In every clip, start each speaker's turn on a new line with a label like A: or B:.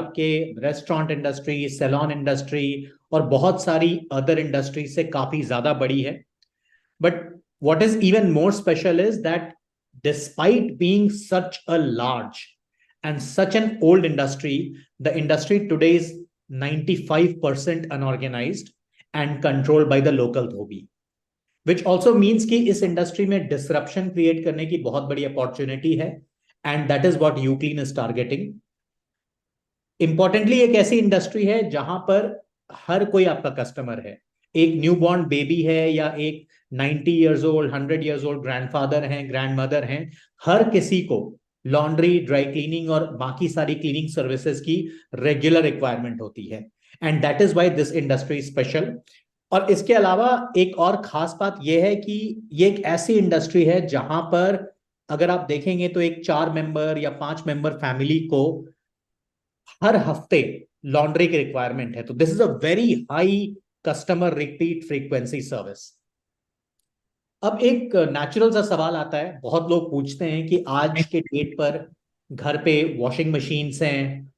A: आपके restaurant industry, salon industry और बहुत सारी अदर इंडस्ट्री से काफी ज्यादा बड़ी है. But what is even more special is that despite being such a large and such an old industry, the industry today is 95% unorganized and controlled by the local Dhobi, which also means कि इस industry में disruption create करने की बहुत बड़ी opportunity है, and that is what UClean is targeting. Importantly एक ऐसी इंडस्ट्री है जहां पर हर कोई आपका कस्टमर है. एक न्यूबॉर्न बेबी है या एक 90 years old, 100 years old grandfather हैं, ग्रैंडमदर हैं, हर किसी को लॉन्ड्री, ड्राई क्लीनिंग और बाकी सारी क्लीनिंग सर्विसेज की रेगुलर रिक्वायरमेंट होती है, and that is why this industry special. और इसके अलावा एक और खास बात यह है कि ये एक ऐसी इंडस्ट्री है जहां पर अगर आप देखेंगे तो एक 4 मेंबर या 5 मेंबर फैमिली को हर हफ्ते लॉन्ड्री की रिक्वायरमेंट है. तो this is a very high customer repeat frequency service. अब एक नेचुरल सा सवाल आता है, बहुत लोग पूछते हैं कि आज के डेट पर घर पे वॉशिंग मशीन्स हैं,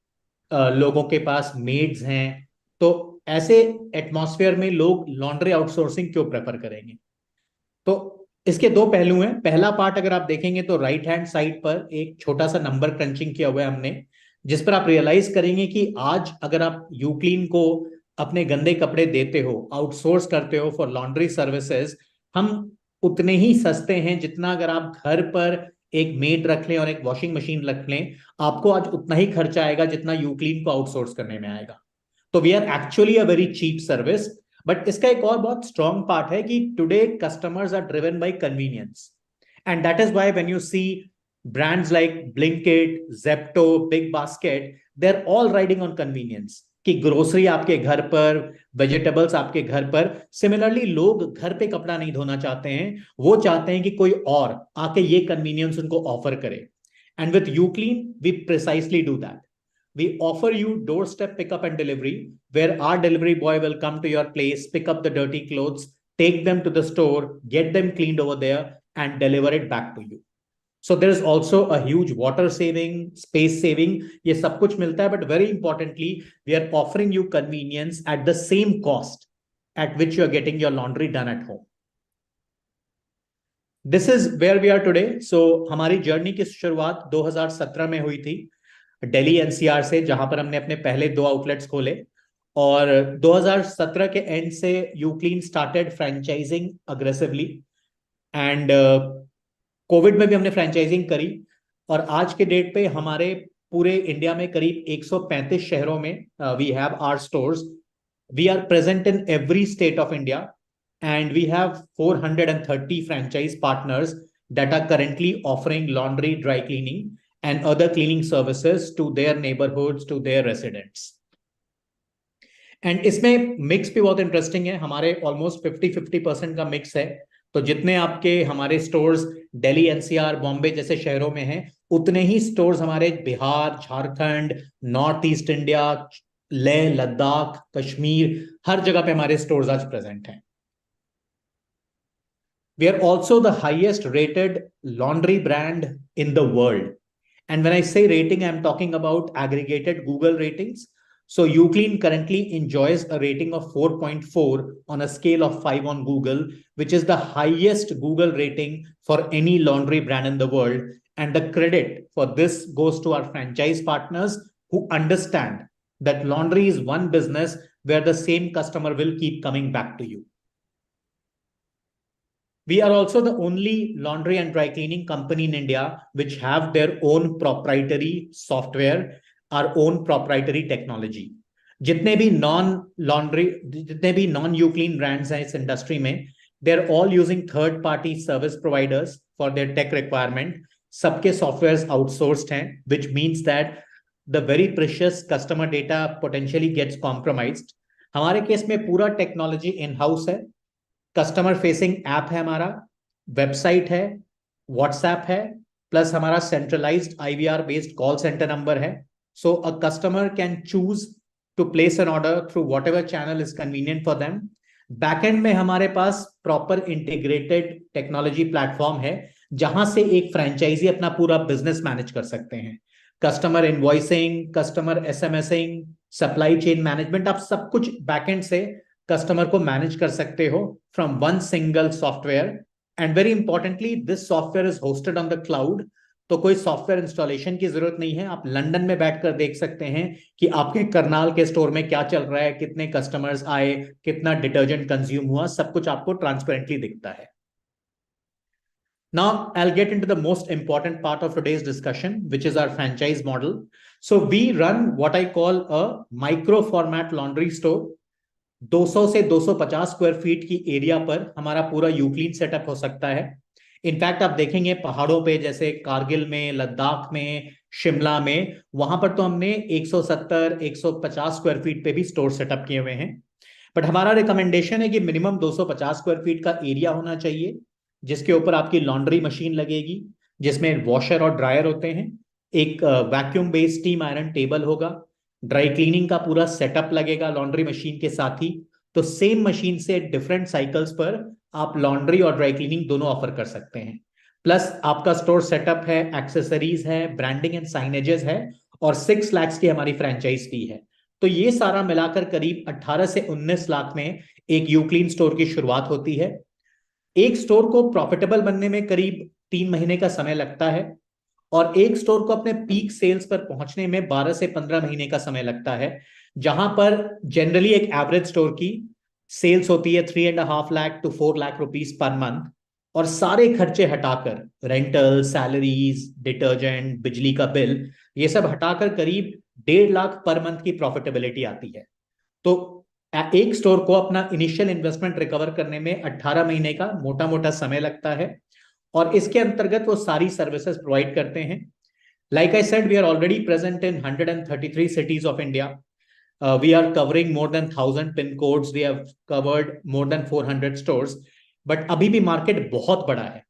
A: लोगों के पास मेड्स हैं, तो ऐसे एटमॉस्फेयर में लोग लॉन्ड्री आउटसोर्सिंग क्यों प्रेफर करेंगे? तो इसके दो पहलू हैं. पहला पार्ट अगर आप देखेंगे तो राइट हैंड साइड पर एक छोटा सा नंबर क्रंचिंग किया हुआ है हमने, जिस पर आप रियलाइज करेंगे कि आज अगर आप यूक्लीन को अपने गंदे कपड़े देते हो, आउटसोर्स करते हो फॉर लॉन्ड्री सर्विसेज, हम उतने ही सस्ते हैं जितना अगर आप घर पर एक मेड रख लें और एक वॉशिंग मशीन रख लें, आपको आज उतना ही खर्चा आएगा जितना यूक्लीन को आउटसोर्स करने में आएगा. तो we are actually a very cheap service. But इसका एक और बहुत स्ट्रॉन्ग पार्ट है कि today customers are driven by convenience, and that is why when you see brands like Blinkit, Zepto, Big Basket, they're all riding on convenience. कि grocery आपके घर पर, वेजिटेबल्स आपके घर पर. सिमिलरली लोग घर पे कपड़ा नहीं धोना चाहते हैं, वो चाहते हैं कि कोई और आके ये कन्वीनियंस उनको ऑफर करे. And with UClean we precisely do that. We offer you doorstep pickup and delivery, where our delivery boy will come to your place, pick up the dirty clothes, take them to the store, get them cleaned over there, and deliver it back to you. So there is also a huge water saving, space saving. ये सब कुछ मिलता है, but very importantly, we are offering you convenience at the same cost at which you are getting your laundry done at home. This is where we are today. So हमारी journey की शुरुआत 2017 में हुई थी दिल्ली एनसीआर से, जहां पर हमने अपने पहले 2 आउटलेट्स खोले, और 2017 के एंड से UClean started franchising aggressively, and covid में भी हमने फ्रेंचाइजिंग करी. और आज के डेट पे हमारे पूरे इंडिया में करीब 135 शहरों में we have our stores. We are present in every state of India, and we have 430 franchise partners that are currently offering laundry, dry cleaning and other cleaning services to their neighborhoods, to their residents. And इसमें mix भी बहुत interesting है. हमारे almost 50-50% का mix है. तो जितने आपके हमारे स्टोर्स दिल्ली, एनसीआर, बॉम्बे जैसे शहरों में हैं, उतने ही स्टोर्स हमारे Bihar, Jharkhand, north east India, Leh, Ladakh, Kashmir, हर जगह पे हमारे स्टोर्स आज प्रेजेंट हैं. We are also the highest rated laundry brand in the world. And when I say rating, I'm talking about aggregated Google ratings. So UClean currently enjoys a rating of 4.4 on a scale of 5 on Google, which is the highest Google rating for any laundry brand in the world. And the credit for this goes to our franchise partners who understand that laundry is one business where the same customer will keep coming back to you. We are also the only laundry and dry cleaning company in India which have their own proprietary software, our own proprietary technology. जितने भी non UClean brands हैं इस industry में, they're all using third party service providers for their tech requirement. सबके softwares outsourced हैं, which means that the very precious customer data potentially gets compromised. हमारे case में पूरा टेक्नोलॉजी इन हाउस है. Customer facing app है हमारा, website है, WhatsApp है, प्लस हमारा centralised IVR based call centre number है. So a customer can choose to place an order through whatever channel is convenient for them. Backend में हमारे पास प्रॉपर इंटीग्रेटेड टेक्नोलॉजी प्लेटफॉर्म है, जहां से एक फ्रेंचाइजी अपना पूरा बिजनेस मैनेज कर सकते हैं. Customer invoicing, customer SMSing, supply chain management, आप सब कुछ बैकएंड से कस्टमर को मैनेज कर सकते हो from one single software. And very importantly this software is hosted on the cloud, तो कोई सॉफ्टवेयर इंस्टॉलेशन की जरूरत नहीं है। आप लंदन में बैठकर देख सकते हैं कि आपके करनाल के स्टोर में क्या चल रहा है, कितने कस्टमर्स आए, कितना डिटर्जेंट कंज्यूम हुआ, सब कुछ आपको ट्रांसपेरेंटली दिखता है। Now, I'll get into the most important part of today's discussion, which is our franchise model. So, we run what I call a micro format laundry store. 200 से 250 square feet की area पर हमारा पूरा यूक्लीन setup हो सकता है। In fact आप देखेंगे पहाड़ों पे, जैसे कारगिल में, लद्दाख में, शिमला में, वहां पर तो हमने 170 150 स्क्वायर फीट पे भी स्टोर सेटअप किए हुए हैं। बट हमारा रिकमेंडेशन है कि मिनिमम 250 स्क्वायर फीट का एरिया होना चाहिए, जिसके ऊपर आपकी लॉन्ड्री मशीन लगेगी, जिसमें वॉशर और ड्रायर होते हैं, एक vacuum based steam iron table होगा, ड्राई क्लीनिंग का पूरा सेटअप लगेगा लॉन्ड्री मशीन के साथ ही। तो सेम मशीन से डिफरेंट साइकिल्स पर आप लॉन्ड्री और ड्राई क्लीनिंग दोनों ऑफर कर सकते हैं। प्लस आपका स्टोर सेटअप है, एक्सेसरीज है, ब्रांडिंग एंड साइनेजेस है, और 6 लाख की हमारी फ्रेंचाइज फी है। तो ये सारा मिलाकर करीब 18 से 19 लाख में एक यूक्लीन स्टोर की शुरुआत होती है। एक स्टोर को प्रॉफिटेबल बनने में करीब 3 महीने का समय लगता है, और एक स्टोर को अपने पीक सेल्स पर पहुंचने में 12 से 15 महीने का समय लगता है, जहां पर जनरली एक एवरेज स्टोर की सेल्स होती है 3.5 lakh to 4 lakh rupees per month, और सारे खर्चे हटाकर, रेंटल, सैलरीज, डिटर्जेंट, बिजली का बिल, ये सब हटाकर करीब 1.5 लाख पर मंथ की प्रॉफिटेबिलिटी आती है। तो एक स्टोर को अपना इनिशियल इन्वेस्टमेंट रिकवर करने में 18 महीने का मोटा मोटा समय लगता है, और इसके अंतर्गत वो सारी सर्विसेज प्रोवाइड करते हैं। Like I said, we are already present in 133 cities of India. We are covering more than 1,000 pin codes, we have covered more than 400 stores. But अभी भी मार्केट बहुत बड़ा है।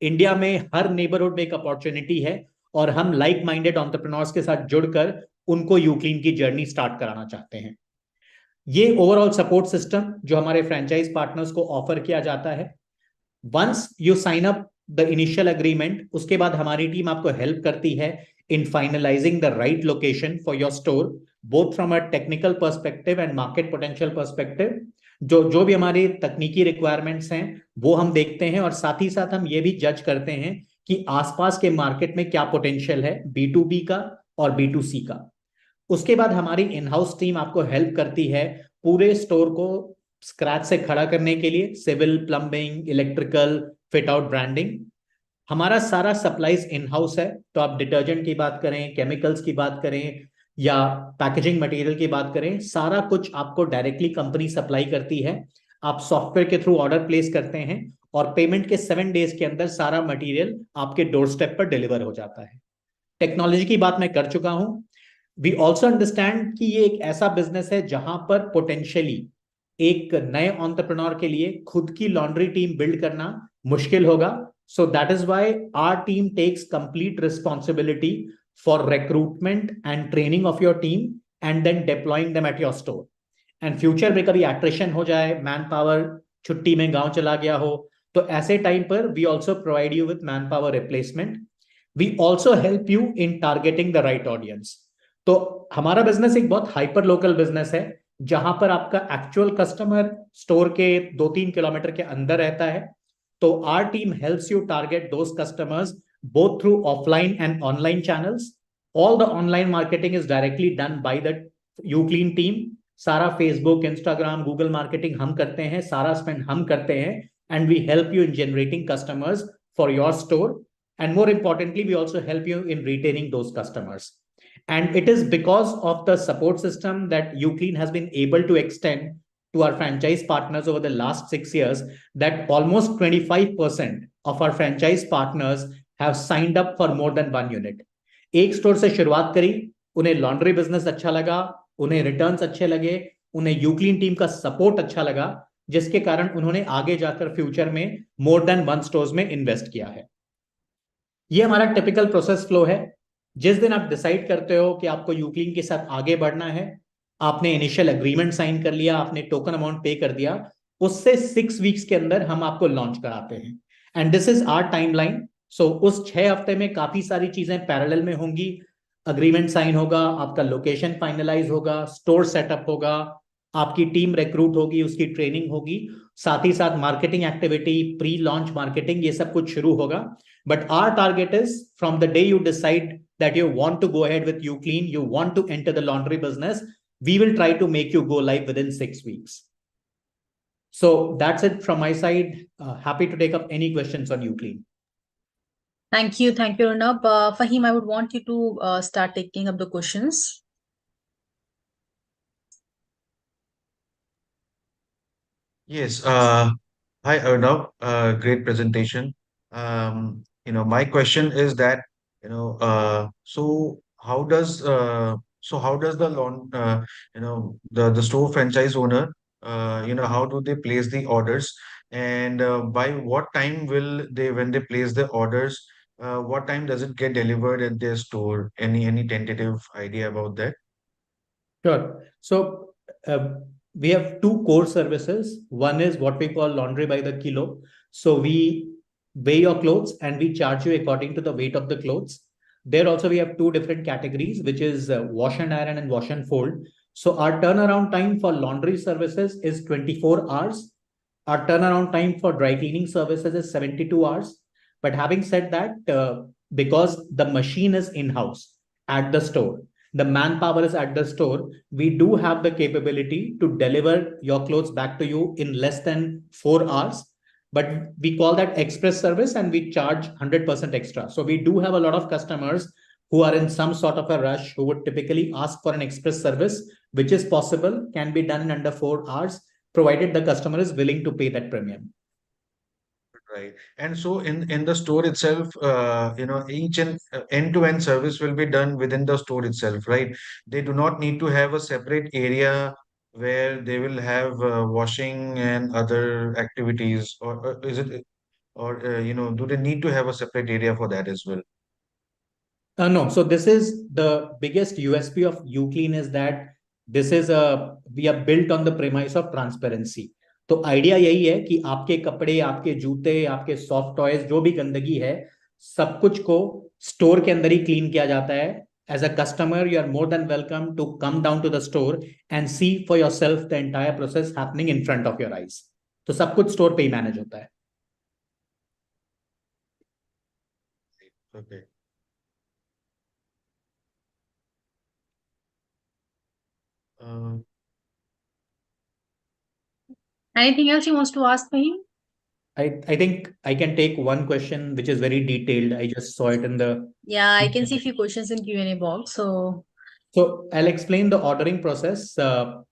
A: इंडिया में हर नेबरहुड में एक अपॉर्चुनिटी है, और हम लाइक माइंडेड एंटरप्रेन्योर्स के साथ जुड़कर उनको यूक्लीन की जर्नी स्टार्ट कराना चाहते हैं। ये ओवरऑल सपोर्ट सिस्टम जो हमारे फ्रेंचाइज पार्टनर्स को ऑफर किया जाता है, once you sign up the initial agreement, उसके बाद हमारी टीम आपको हेल्प करती है in finalising the right location for your store, both from a technical perspective and market potential perspective. जो भी हमारी तकनीकी रिक्वायरमेंट्स हैं वो हम देखते हैं, और साथ ही साथ हम ये भी जज करते हैं कि आसपास के मार्केट में क्या पोटेंशियल है B2B का और B2C का। उसके बाद हमारी इन हाउस टीम आपको हेल्प करती है पूरे स्टोर को स्क्रैच से खड़ा करने के लिए, civil, plumbing, electrical, fit out, branding. हमारा सारा सप्लाईज इन हाउस है, तो आप डिटर्जेंट की बात करें, केमिकल्स की बात करें, या पैकेजिंग मटेरियल की बात करें, सारा कुछ आपको डायरेक्टली कंपनी सप्लाई करती है। आप सॉफ्टवेयर के थ्रू ऑर्डर प्लेस करते हैं, और पेमेंट के 7 डेज के अंदर सारा मटेरियल आपके डोर स्टेप पर डिलीवर हो जाता है। टेक्नोलॉजी की बात मैं कर चुका हूं। वी ऑल्सो अंडरस्टैंड कि ये एक ऐसा बिजनेस है जहां पर पोटेंशियली एक नए एंटरप्रेन्योर के लिए खुद की लॉन्ड्री टीम बिल्ड करना मुश्किल होगा। So that is why our team takes complete responsibility for recruitment and training of your team, and then deploying them at your store. And future में कभी एट्रिशन हो जाए, मैन पावर छुट्टी में गांव चला गया हो, तो ऐसे टाइम पर we also provide you with man power replacement. We also help you in targeting the right audience. तो हमारा बिजनेस एक बहुत हाइपर लोकल बिजनेस है, जहां पर आपका एक्चुअल कस्टमर स्टोर के 2-3 किलोमीटर के अंदर रहता है। तो our team helps you target those customers both through offline and online channels. All the online marketing is directly done by the UClean team. सारा फेसबुक, इंस्टाग्राम, गूगल मार्केटिंग हम करते हैं, सारा स्पेंड हम करते हैं, and we help you in generating customers for your store, and more importantly we also help you in retaining those customers. And it is because of the support system that UClean has been able to extend to our franchise partners over the last 6 years that almost 25% of our franchise partners have signed up for more than one unit. एक store से शुरुआत करी, उन्हें laundry business अच्छा लगा, उन्हें returns अच्छे लगे, उन्हें यूक्लीन टीम का सपोर्ट अच्छा लगा, जिसके कारण उन्होंने आगे जाकर फ्यूचर में मोर देन 1 स्टोर्स में इन्वेस्ट किया है। ये हमारा टिपिकल प्रोसेस फ्लो है। जिस दिन आप डिसाइड करते हो कि आपको यूक्लीन के साथ आगे बढ़ना है, आपने इनिशियल एग्रीमेंट साइन कर लिया, आपने टोकन अमाउंट पे कर दिया, उससे 6 वीक्स के अंदर हम आपको लॉन्च कराते हैं। And this is our timeline. So उस 6 हफ्ते में काफी सारी चीजें पैरेलल में होंगी। अग्रीमेंट साइन होगा, आपका लोकेशन फाइनलाइज होगा, स्टोर सेटअप होगा, आपकी टीम रिक्रूट होगी, उसकी ट्रेनिंग होगी, साथ ही साथ marketing activity, pre launch marketing, ये सब कुछ शुरू होगा. But our target is from the day you decide that you want to go ahead with UClean, you want to enter the laundry business, we will try to make you go live within 6 weeks. So that's it from my side. Happy to take up any questions on UClean.
B: Thank you, Arnab. Fahim, I would want you to start taking up the questions.
C: Yes. Hi, Arnav. Great presentation. My question is that, so how does the the store franchise owner, how do they place the orders, and by what time will they, when they place the orders, what time does it get delivered at their store? Any tentative idea about that?
A: Sure. So we have two core services. One is what we call laundry by the kilo. So we weigh your clothes and we charge you according to the weight of the clothes. There also we have two different categories, which is wash and iron and wash and fold. So our turnaround time for laundry services is 24 hours. Our turnaround time for dry cleaning services is 72 hours. But having said that, because the machine is in-house at the store, the manpower is at the store, we do have the capability to deliver your clothes back to you in less than 4 hours. But we call that express service and we charge 100% extra. So we do have a lot of customers who are in some sort of a rush, who would typically ask for an express service, which is possible, can be done in under 4 hours, provided the customer is willing to pay that premium.
C: Right. And so in the store itself, each and end-to-end service will be done within the store itself, right? They do not need to have a separate area where they will have washing and other activities, or is it, or do they need to have a separate area for that as well?
A: No, so this is the biggest USP of UClean is that we are built on the premise of transparency. तो idea यही है कि आपके कपड़े, आपके जूते, आपके soft toys, जो भी गंदगी है, सब कुछ को स्टोर के अंदर ही क्लीन किया जाता है. As a customer, you are more than welcome to come down to the store and see for yourself the entire process happening in front of your eyes. तो सब कुछ स्टोर पे ही मैनेज होता है.
C: Okay.
B: Anything else you want to ask me?
A: I think I can take one question which is very detailed. I just saw it in the...
B: Yeah, I can see a few questions in Q&A box. So
A: I'll explain the ordering process. Again,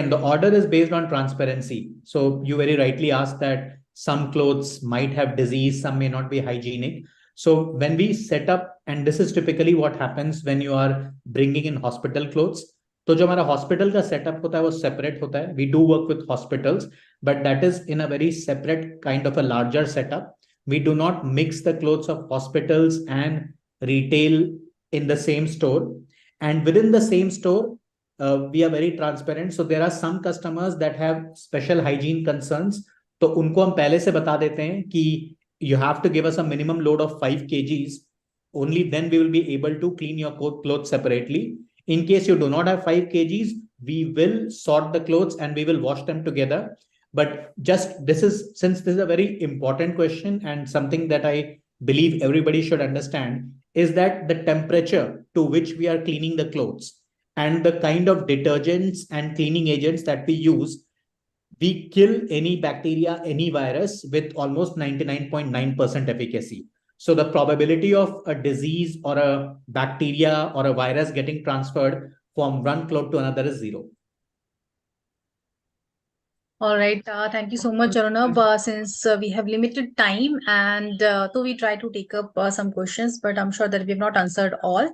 A: the order is based on transparency. So you very rightly asked that some clothes might have disease, some may not be hygienic. So when we set up, and this is typically what happens when you are bringing in hospital clothes, तो जो हमारा hospital का setup होता है वो separate होता है. We do work with hospitals, but that is in a very separate kind of a larger setup. We do not mix the clothes of hospitals and retail in the same store. And within the same store, we are very transparent. So there are some customers that have special hygiene concerns. तो उनको हम पहले से बता देते हैं कि you have to give us a minimum load of 5 kgs. Only then we will be able to clean your clothes separately. In case you do not have 5 kgs, we will sort the clothes and we will wash them together. But since this is a very important question and something that I believe everybody should understand, is that the temperature to which we are cleaning the clothes and the kind of detergents and cleaning agents that we use, we kill any bacteria, any virus with almost 99.9% efficacy. So the probability of a disease or a bacteria or a virus getting transferred from one cloth to another is zero.
B: all right, thank you so much, Arnab. Since we have limited time, and so we try to take up some questions, but I'm sure that we have not answered all.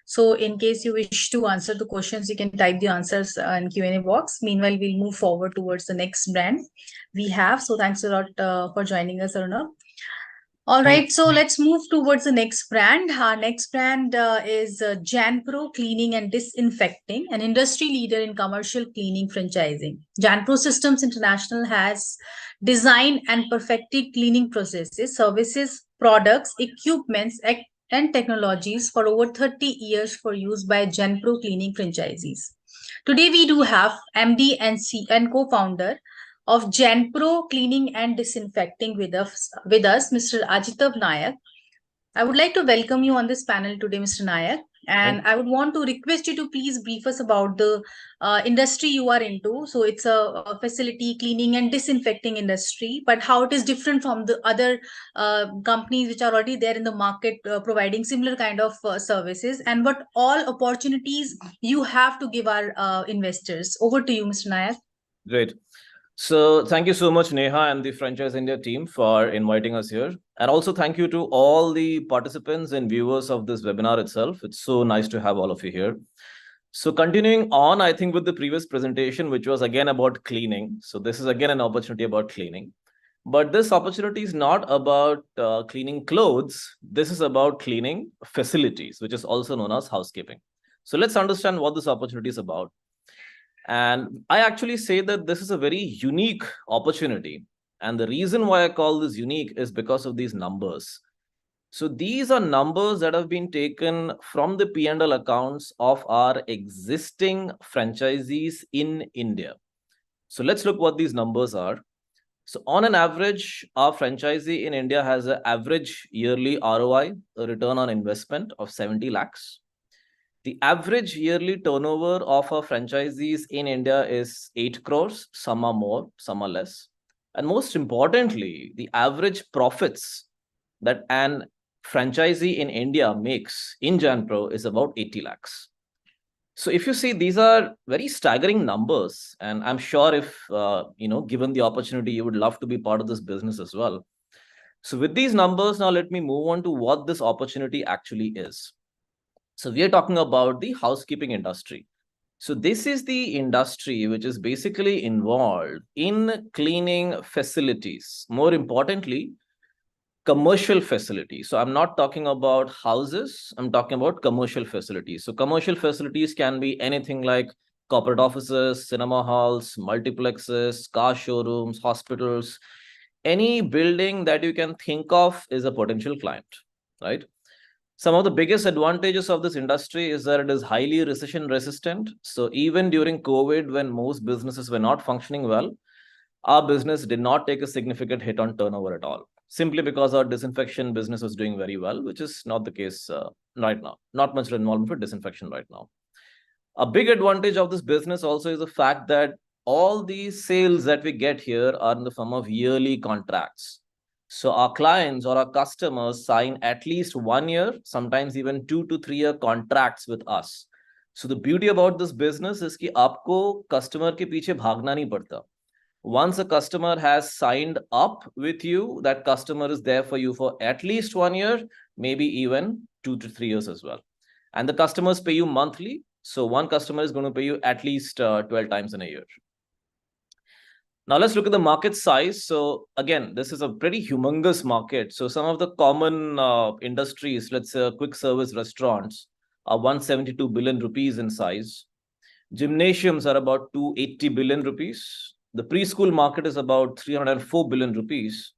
B: So in case you wish to answer the questions, you can type the answers in Q&A box. Meanwhile, we'll move forward towards the next brand we have. So thanks a lot for joining us, Arnab. All right, so let's move towards the next brand. Our next brand is Janpro Cleaning and Disinfecting, an industry leader in commercial cleaning franchising. Janpro Systems International has designed and perfected cleaning processes, services, products, equipments and technologies for over 30 years for use by Genpro cleaning franchisees. Today we do have MD and co-founder of Genpro Cleaning and Disinfecting with us, Mr. Ajitav Nayak. I would like to welcome you on this panel today, Mr. Nayak. And I would want to request you to please brief us about the industry you are into. So it's a facility cleaning and disinfecting industry, but how it is different from the other companies which are already there in the market providing similar kind of services, and what all opportunities you have to give our investors. Over to you, Mr. Nayak.
D: Great. So thank you so much, Neha and the Franchise India team for inviting us here. And also thank you to all the participants and viewers of this webinar itself. It's so nice to have all of you here. So continuing on, I think with the previous presentation, which was again about cleaning. So this is again an opportunity about cleaning. But this opportunity is not about cleaning clothes. This is about cleaning facilities, which is also known as housekeeping. So let's understand what this opportunity is about. And I actually say that this is a very unique opportunity. And the reason why I call this unique is because of these numbers. So these are numbers that have been taken from the P&L accounts of our existing franchisees in India. So let's look what these numbers are. So on an average, our franchisee in India has an average yearly ROI, a return on investment of 70 lakhs. The average yearly turnover of our franchisees in India is 8 crores. Some are more, some are less. And most importantly, the average profits that an franchisee in India makes in Genpro is about 80 lakhs. So if you see, these are very staggering numbers. And I'm sure if, given the opportunity, you would love to be part of this business as well. So with these numbers, now let me move on to what this opportunity actually is. So we are talking about the housekeeping industry. So this is the industry which is basically involved in cleaning facilities. More importantly, commercial facilities. So I'm not talking about houses. I'm talking about commercial facilities. So commercial facilities can be anything like corporate offices, cinema halls, multiplexes, car showrooms, hospitals. Any building that you can think of is a potential client, right? Some of the biggest advantages of this industry is that it is highly recession resistant. So even during COVID, when most businesses were not functioning well, our business did not take a significant hit on turnover at all, simply because our disinfection business was doing very well, which is not the case right now. Not much involvement for disinfection right now. A big advantage of this business also is the fact that all these sales that we get here are in the form of yearly contracts. So our clients or our customers sign at least 1 year, sometimes even 2 to 3 year contracts with us. So the beauty about this business is कि आपको customer के पीछे भागना नहीं पड़ता. Once a customer has signed up with you, that customer is there for you for at least 1 year, maybe even 2 to 3 years as well. And the customers pay you monthly. So one customer is going to pay you at least 12 times in a year. Now let's look at the market size. So again, this is a pretty humongous market. So some of the common industries, let's say quick service restaurants, are 172 billion rupees in size. Gymnasiums are about 280 billion rupees. The preschool market is about 304 billion rupees.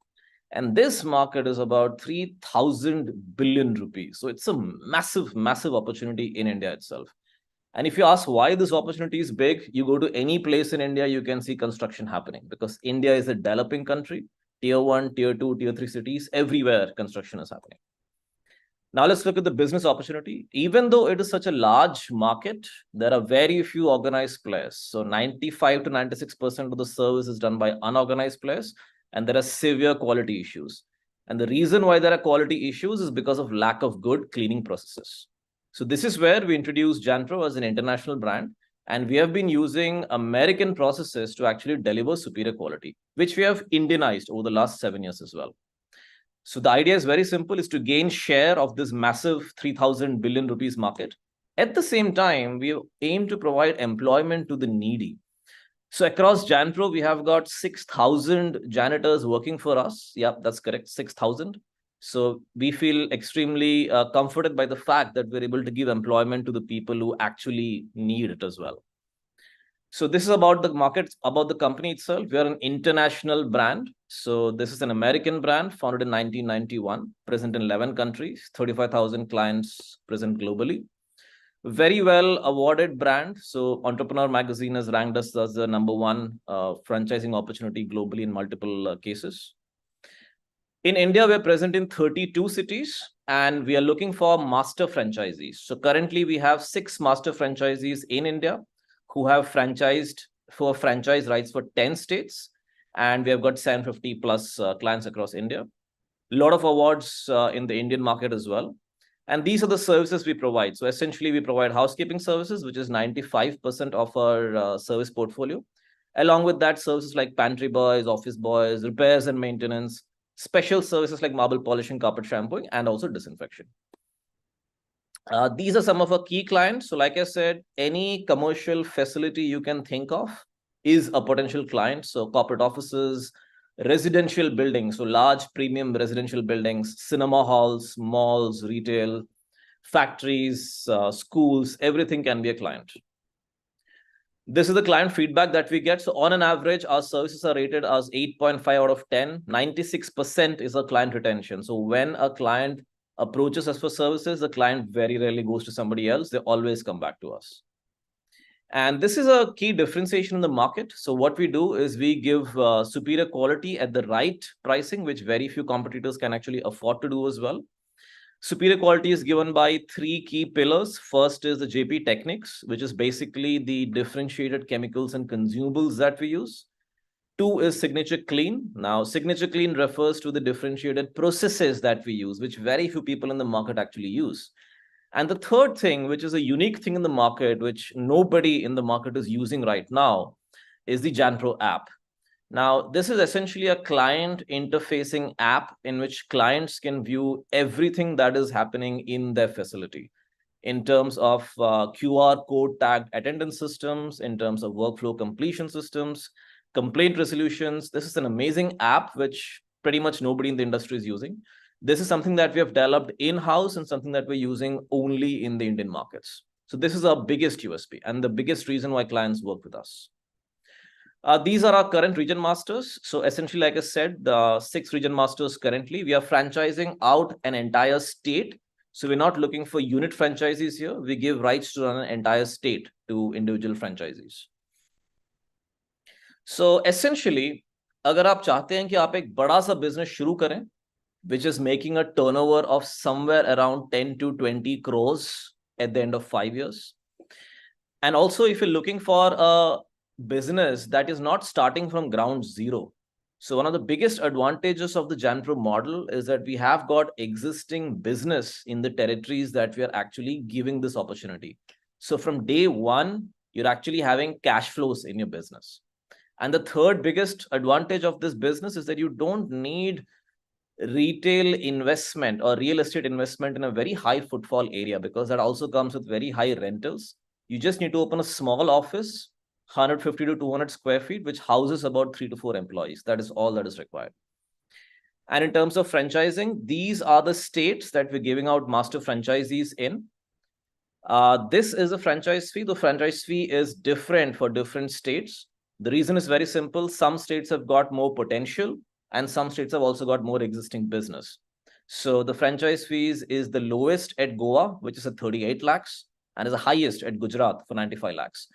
D: And this market is about 3,000 billion rupees. So it's a massive, massive opportunity in India itself. And if you ask why this opportunity is big, you go to any place in India, you can see construction happening, because India is a developing country. Tier 1, Tier 2, Tier 3 cities, everywhere construction is happening. Now let's look at the business opportunity. Even though it is such a large market, there are very few organized players. So 95 to 96% of the service is done by unorganized players, and there are severe quality issues. And the reason why there are quality issues is because of lack of good cleaning processes. So this is where we introduced Genpro as an international brand, and we have been using American processes to actually deliver superior quality, which we have Indianized over the last 7 years as well. So the idea is very simple, is to gain share of this massive 3,000 billion rupees market. At the same time, we aim to provide employment to the needy. So across Genpro, we have got 6,000 janitors working for us. Yeah, that's correct, 6,000. So we feel extremely comforted by the fact that we're able to give employment to the people who actually need it as well. So this is about the market, about the company itself. We are an international brand. So this is an American brand founded in 1991, present in 11 countries, 35,000 clients present globally. Very well awarded brand. So Entrepreneur Magazine has ranked us as the #1 franchising opportunity globally in multiple cases. In India, we're present in 32 cities and we are looking for master franchisees. So currently we have 6 master franchisees in India who have franchised for franchise rights for 10 states. And we have got 750 plus clients across India. A lot of awards in the Indian market as well. And these are the services we provide. So essentially we provide housekeeping services, which is 95% of our service portfolio. Along with that, services like pantry boys, office boys, repairs and maintenance, special services like marble polishing, carpet shampooing, and also disinfection. These are some of our key clients. So like I said, any commercial facility you can think of is a potential client. So corporate offices, residential buildings, so large premium residential buildings, cinema halls, malls, retail, factories, schools, everything can be a client. This is the client feedback that we get. So on an average, our services are rated as 8.5 out of 10. 96% is a client retention. So when a client approaches us for services, the client very rarely goes to somebody else. They always come back to us. And this is a key differentiation in the market. So what we do is we give superior quality at the right pricing, which very few competitors can actually afford to do as well. Superior quality is given by 3 key pillars. First is the JP techniques, which is basically the differentiated chemicals and consumables that we use. 2 is signature clean. Now, signature clean refers to the differentiated processes that we use, which very few people in the market actually use. And the third thing, which is a unique thing in the market, which nobody in the market is using right now, is the JanPro app. Now, this is essentially a client interfacing app in which clients can view everything that is happening in their facility in terms of QR code tagged attendance systems, in terms of workflow completion systems, complaint resolutions. This is an amazing app which pretty much nobody in the industry is using. This is something that we have developed in-house and something that we're using only in the Indian markets. So this is our biggest USP and the biggest reason why clients work with us. These are our current region masters. So essentially, like I said, the 6 region masters currently, we are franchising out an entire state. So we're not looking for unit franchisees here. We give rights to run an entire state to individual franchisees. So essentially, अगर आप चाहते हैं कि आप एक बड़ा सा business शुरू करें, which is making a turnover of somewhere around 10 to 20 crores at the end of 5 years. And also, if you're looking for a business that is not starting from ground zero. So one of the biggest advantages of the JanPro model is that we have got existing business in the territories that we are actually giving this opportunity. So from day one, you're actually having cash flows in your business. And the third biggest advantage of this business is that you don't need retail investment or real estate investment in a very high footfall area, because that also comes with very high rentals. You just need to open a small office, 150 to 200 square feet, which houses about 3 to 4 employees. That is all that is required. And in terms of franchising, these are the states that we're giving out master franchisees in. This is a franchise fee. The franchise fee is different for different states. The reason is very simple. Some states have got more potential and some states have also got more existing business. So the franchise fees is the lowest at Goa, which is at 38 lakhs, and is the highest at Gujarat for 95 lakhs.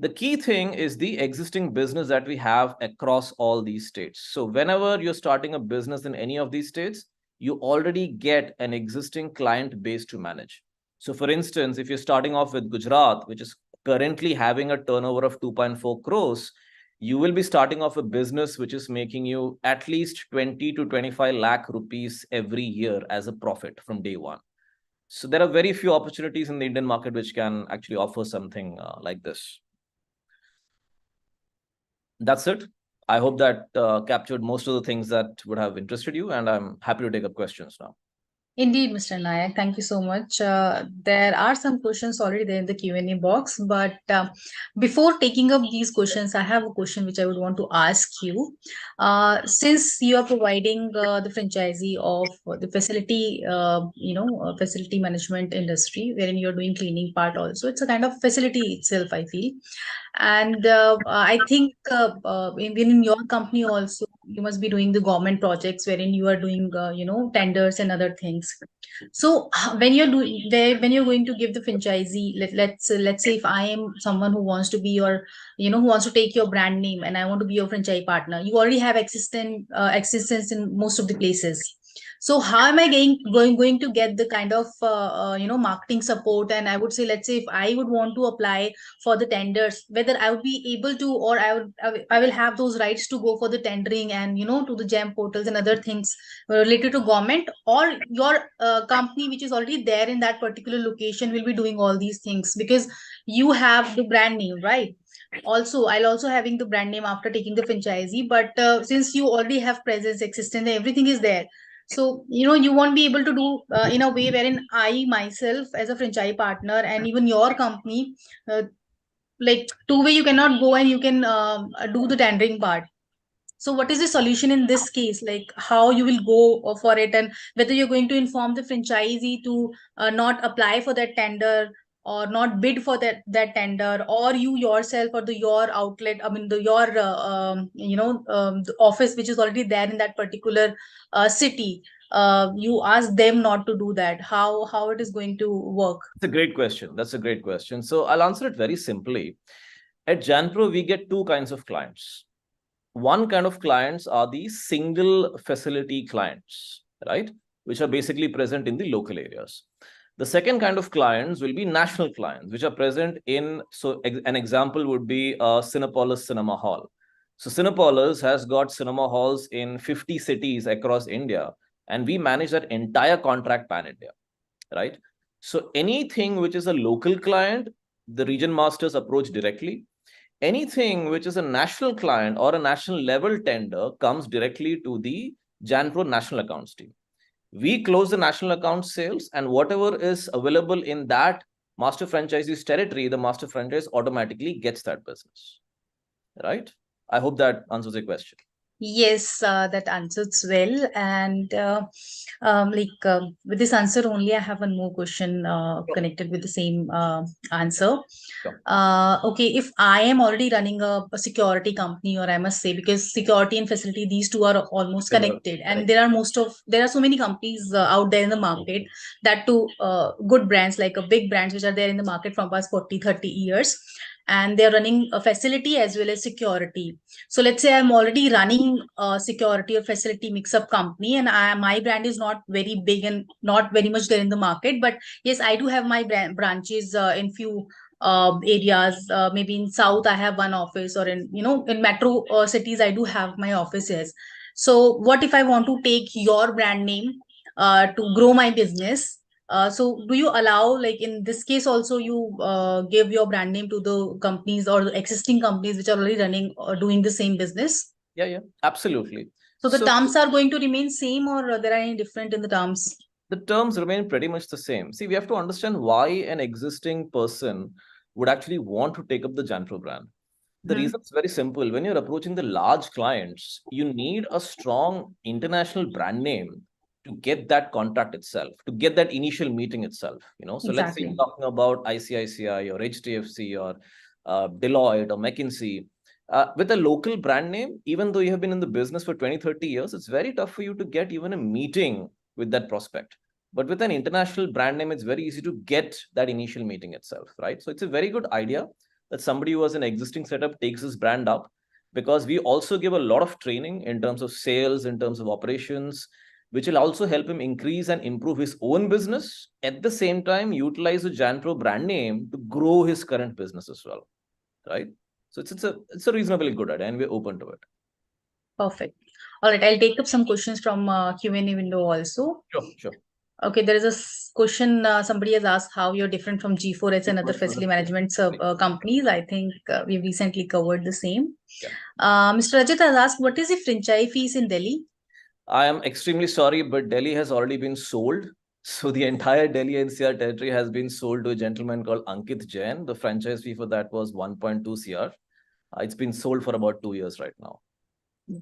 D: The key thing is the existing business that we have across all these states. So whenever you're starting a business in any of these states, you already get an existing client base to manage. So for instance, if you're starting off with Gujarat, which is currently having a turnover of 2.4 crores, you will be starting off a business which is making you at least 20 to 25 lakh rupees every year as a profit from day one. So there are very few opportunities in the Indian market which can actually offer something like this. That's it. I hope that captured most of the things that would have interested you, and I'm happy to take up questions now.
B: Indeed, Mr. Nayak, thank you so much. There are some questions already there in the Q&A box, but before taking up these questions, I have a question which I would want to ask you. Since you are providing the franchisee of the facility, facility management industry, wherein you're doing cleaning part also, it's a kind of facility itself, I feel. And I think in your company also, you must be doing the government projects wherein you are doing, tenders and other things. So when you're doing there, when you're going to give the franchisee, let's say if I am someone who wants to be your, who wants to take your brand name and I want to be your franchise partner, you already have existence in most of the places. So how am I going to get the kind of marketing support? And I would say, let's say if I would want to apply for the tenders, whether I would be able to, or I will have those rights to go for the tendering and to the GEM portals and other things related to government, or your company which is already there in that particular location will be doing all these things because you have the brand name, right? Also, I'll also having the brand name after taking the franchisee, but since you already have presence, existence, everything is there. So you won't be able to do in a way wherein I myself as a franchise partner and even your company, like two-way you cannot go and you can do the tendering part. So what is the solution in this case? Like how you will go for it, and whether you're going to inform the franchisee to not apply for that tender or not bid for that tender, or you yourself or your outlet, I mean your the office which is already there in that particular city, you ask them not to do that. How it is going to work?
D: It's a great question. That's a great question. So I'll answer it very simply. At Janpro, we get two kinds of clients. One kind of clients are the single facility clients, right? Which are basically present in the local areas. The second kind of clients will be national clients, which are present in, so an example would be Cinepolis Cinema Hall. So Cinepolis has got cinema halls in 50 cities across India, and we manage that entire contract pan-India, right? So anything which is a local client, the region masters approach directly. Anything which is a national client or a national level tender comes directly to the Janpro National Accounts team. We close the national account sales, and whatever is available in that master franchisee's territory, the master franchise automatically gets that business, right? I hope that answers your question.
B: Yes, that answers well. And with this answer only, I have one more question connected with the same answer.
D: Sure.
B: Okay, if I am already running a security company, or I must say, because security and facility, these two are almost connected, and there are so many companies out there in the market, that too good brands, like big brands which are there in the market from past 40-30 years, and they're running a facility as well as security. So let's say I'm already running a security or facility mix-up company, and my brand is not very big and not very much there in the market. But yes, I do have my branches in few areas. Maybe in South, I have one office, or in metro cities, I do have my offices. So what if I want to take your brand name to grow my business? So do you allow, like in this case also, you give your brand name to the companies or the existing companies which are already running or doing the same business?
D: Yeah, absolutely.
B: So the terms are going to remain same, or there are any different in the terms?
D: The terms remain pretty much the same. See, we have to understand why an existing person would actually want to take up the Janpro brand. The reason is very simple. When you're approaching the large clients, you need a strong international brand name to get that contract itself, to get that initial meeting itself. So let's say you're talking about ICICI or HDFC or Deloitte or McKinsey. With a local brand name, even though you have been in the business for 20-30 years, it's very tough for you to get even a meeting with that prospect. But with an international brand name, it's very easy to get that initial meeting itself, right? So it's a very good idea that somebody who has an existing setup takes his brand up, because we also give a lot of training in terms of sales, in terms of operations, which will also help him increase and improve his own business. At the same time, utilize the Janpro brand name to grow his current business as well, right? So it's a reasonably good idea, and we're open to it.
B: Perfect. All right, I'll take up some questions from Q&A window also.
D: Sure.
B: Okay, there is a question. Somebody has asked how you're different from G4S and other facility management companies. I think we recently covered the same. Mr. Rajat has asked, what is the franchise fees in Delhi?
D: I am extremely sorry, but Delhi has already been sold So the entire Delhi NCR territory has been sold to a gentleman called Ankit Jain. The franchise fee for that was 1.2 CR. It's been sold for about 2 years right now.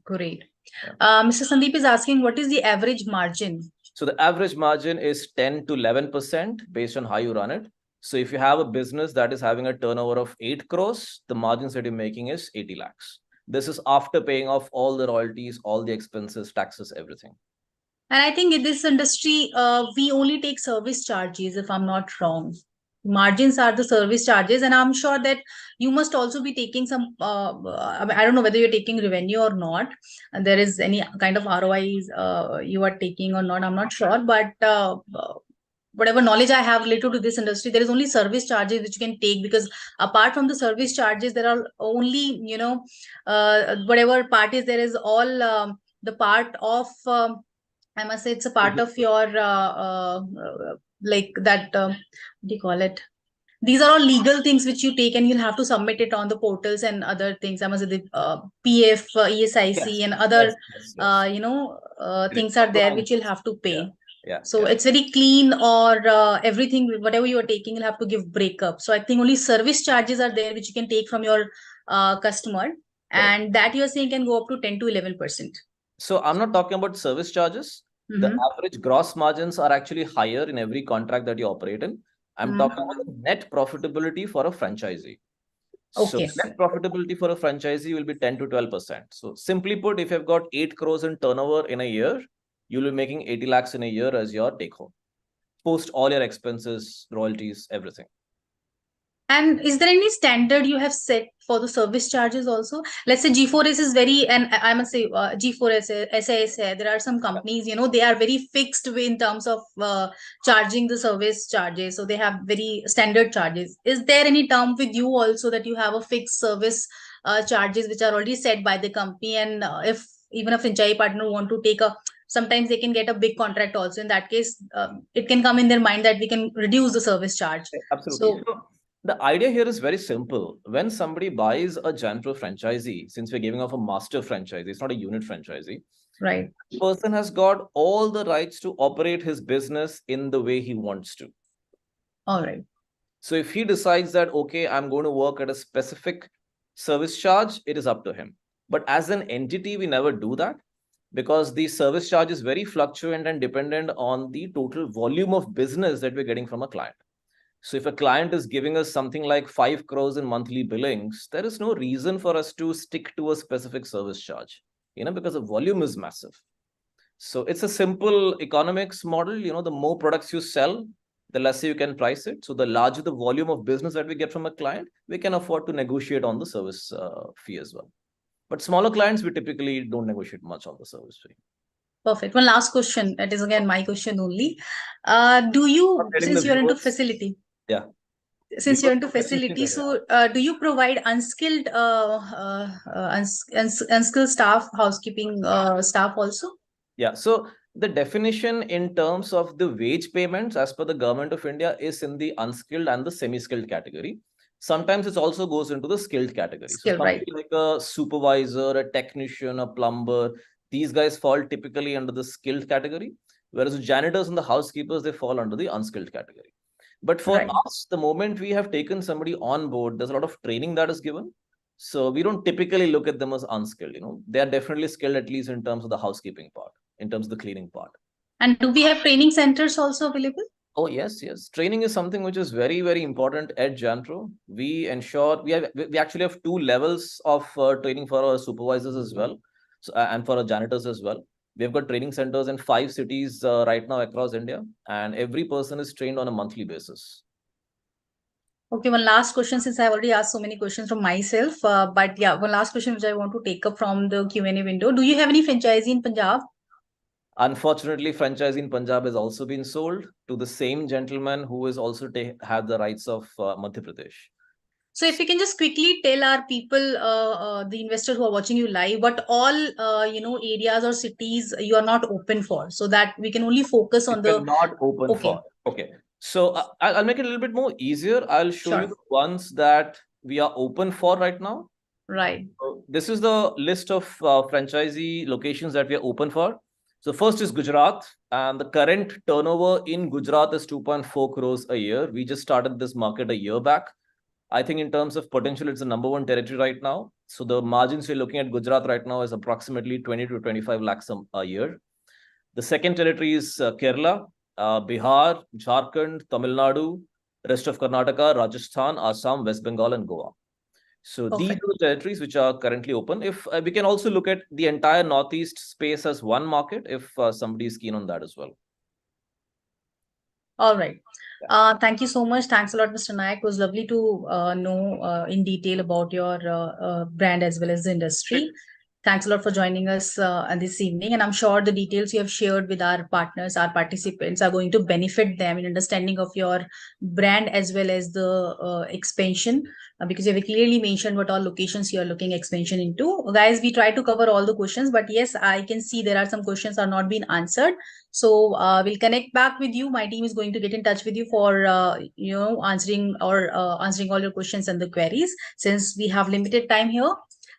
B: Great.
D: Yeah.
B: Mr. Sandeep is asking, what is the average margin?
D: So the average margin is 10 to 11% based on how you run it. So if you have a business that is having a turnover of 8 crores, the margins that you're making is 80 lakhs. This is after paying off all the royalties, all the expenses, taxes, everything.
B: And I think in this industry, we only take service charges, if I'm not wrong. Margins are the service charges, and I'm sure that you must also be taking some. I don't know whether you're taking revenue or not, and there is any kind of ROIs you are taking or not. I'm not sure, but whatever knowledge I have related to this industry, there is only service charges which you can take, because apart from the service charges, there are only whatever part is there is all the part of. I must say it's a part of your like that. What do you call it? These are all legal things which you take, and you'll have to submit it on the portals and other things. I must say the PF, ESIC, and other things are there which you'll have to pay. So it's very clean, or everything, whatever you are taking, you'll have to give breakup. So I think only service charges are there which you can take from your customer, and that you're saying can go up to 10 to 11%.
D: So I'm not talking about service charges. The average gross margins are actually higher in every contract that you operate in. I'm talking about net profitability for a franchisee.
B: Okay.
D: So net profitability for a franchisee will be 10 to 12%. So simply put, if you've got 8 crores in turnover in a year, you'll be making 80 lakhs in a year as your take home. Post all your expenses, royalties, everything.
B: And is there any standard you have set for the service charges also? Let's say G4S is very, and I must say G4S, SAS, there are some companies, they are very fixed in terms of charging the service charges. So they have very standard charges. Is there any term with you also that you have a fixed service charges which are already set by the company? And if even a franchise partner want to take sometimes they can get a big contract also. In that case, it can come in their mind that we can reduce the service charge.
D: Absolutely. So the idea here is very simple. When somebody buys a Janpro franchisee, since we're giving off a master franchisee, it's not a unit franchisee.
B: Right.
D: The person has got all the rights to operate his business in the way he wants to.
B: All right.
D: So if he decides that, okay, I'm going to work at a specific service charge, it is up to him. But as an entity, we never do that, because the service charge is very fluctuant and dependent on the total volume of business that we're getting from a client. So if a client is giving us something like 5 crores in monthly billings, there is no reason for us to stick to a specific service charge, because the volume is massive. So it's a simple economics model. The more products you sell, the lesser you can price it. So the larger the volume of business that we get from a client, we can afford to negotiate on the service fee as well. But smaller clients, we typically don't negotiate much on the service fee.
B: Perfect. One last question. That is again my question only. Do you, since you're into facility?
D: Yeah.
B: Since you're into facility, so do you provide unskilled unskilled staff, housekeeping staff also?
D: Yeah. So the definition in terms of the wage payments as per the government of India is in the unskilled and the semi-skilled category. Sometimes it also goes into the skilled category.
B: Skill,
D: so
B: right.
D: Like a supervisor, a technician, a plumber, these guys fall typically under the skilled category, whereas the janitors and the housekeepers, they fall under the unskilled category. But for us, the moment we have taken somebody on board, there's a lot of training that is given. So we don't typically look at them as unskilled. They are definitely skilled, at least in terms of the housekeeping part, in terms of the cleaning part.
B: And do we have training centers also available?
D: Oh, yes. Training is something which is very, very important at Janpro. We ensure we actually have 2 levels of training for our supervisors as well, and for our janitors as well. We've got training centers in 5 cities right now across India, and every person is trained on a monthly basis.
B: Okay, one last question, since I've already asked so many questions from myself. But yeah, one last question which I want to take up from the Q&A window. Do you have any franchisee in Punjab?
D: Unfortunately, franchise in Punjab has also been sold to the same gentleman who is also have the rights of Madhya Pradesh.
B: So if you can just quickly tell our people, the investors who are watching you live, what all areas or cities you are not open for, so that we can only focus on the
D: not open for. Okay. So I'll make it a little bit more easier. I'll show you the ones that we are open for right now.
B: Right.
D: So this is the list of franchisee locations that we are open for. So first is Gujarat, and the current turnover in Gujarat is 2.4 crores a year. We just started this market a year back. I think in terms of potential, it's the number one territory right now. So the margins we're looking at Gujarat right now is approximately 20 to 25 lakhs a year. The second territory is Kerala, Bihar, Jharkhand, Tamil Nadu, rest of Karnataka, Rajasthan, Assam, West Bengal, and Goa. So these are the territories which are currently open. If we can also look at the entire Northeast space as one market, if somebody is keen on that as well.
B: All right. Thank you so much. Thanks a lot, Mr. Nayak. It was lovely to know in detail about your brand as well as the industry. Thanks a lot for joining us this evening. And I'm sure the details you have shared with our partners, our participants, are going to benefit them in understanding of your brand as well as the expansion, because you have clearly mentioned what all locations you are looking expansion into. Guys, we try to cover all the questions, but yes, I can see there are some questions are not being answered. So we'll connect back with you. My team is going to get in touch with you for answering all your questions and the queries, since we have limited time here.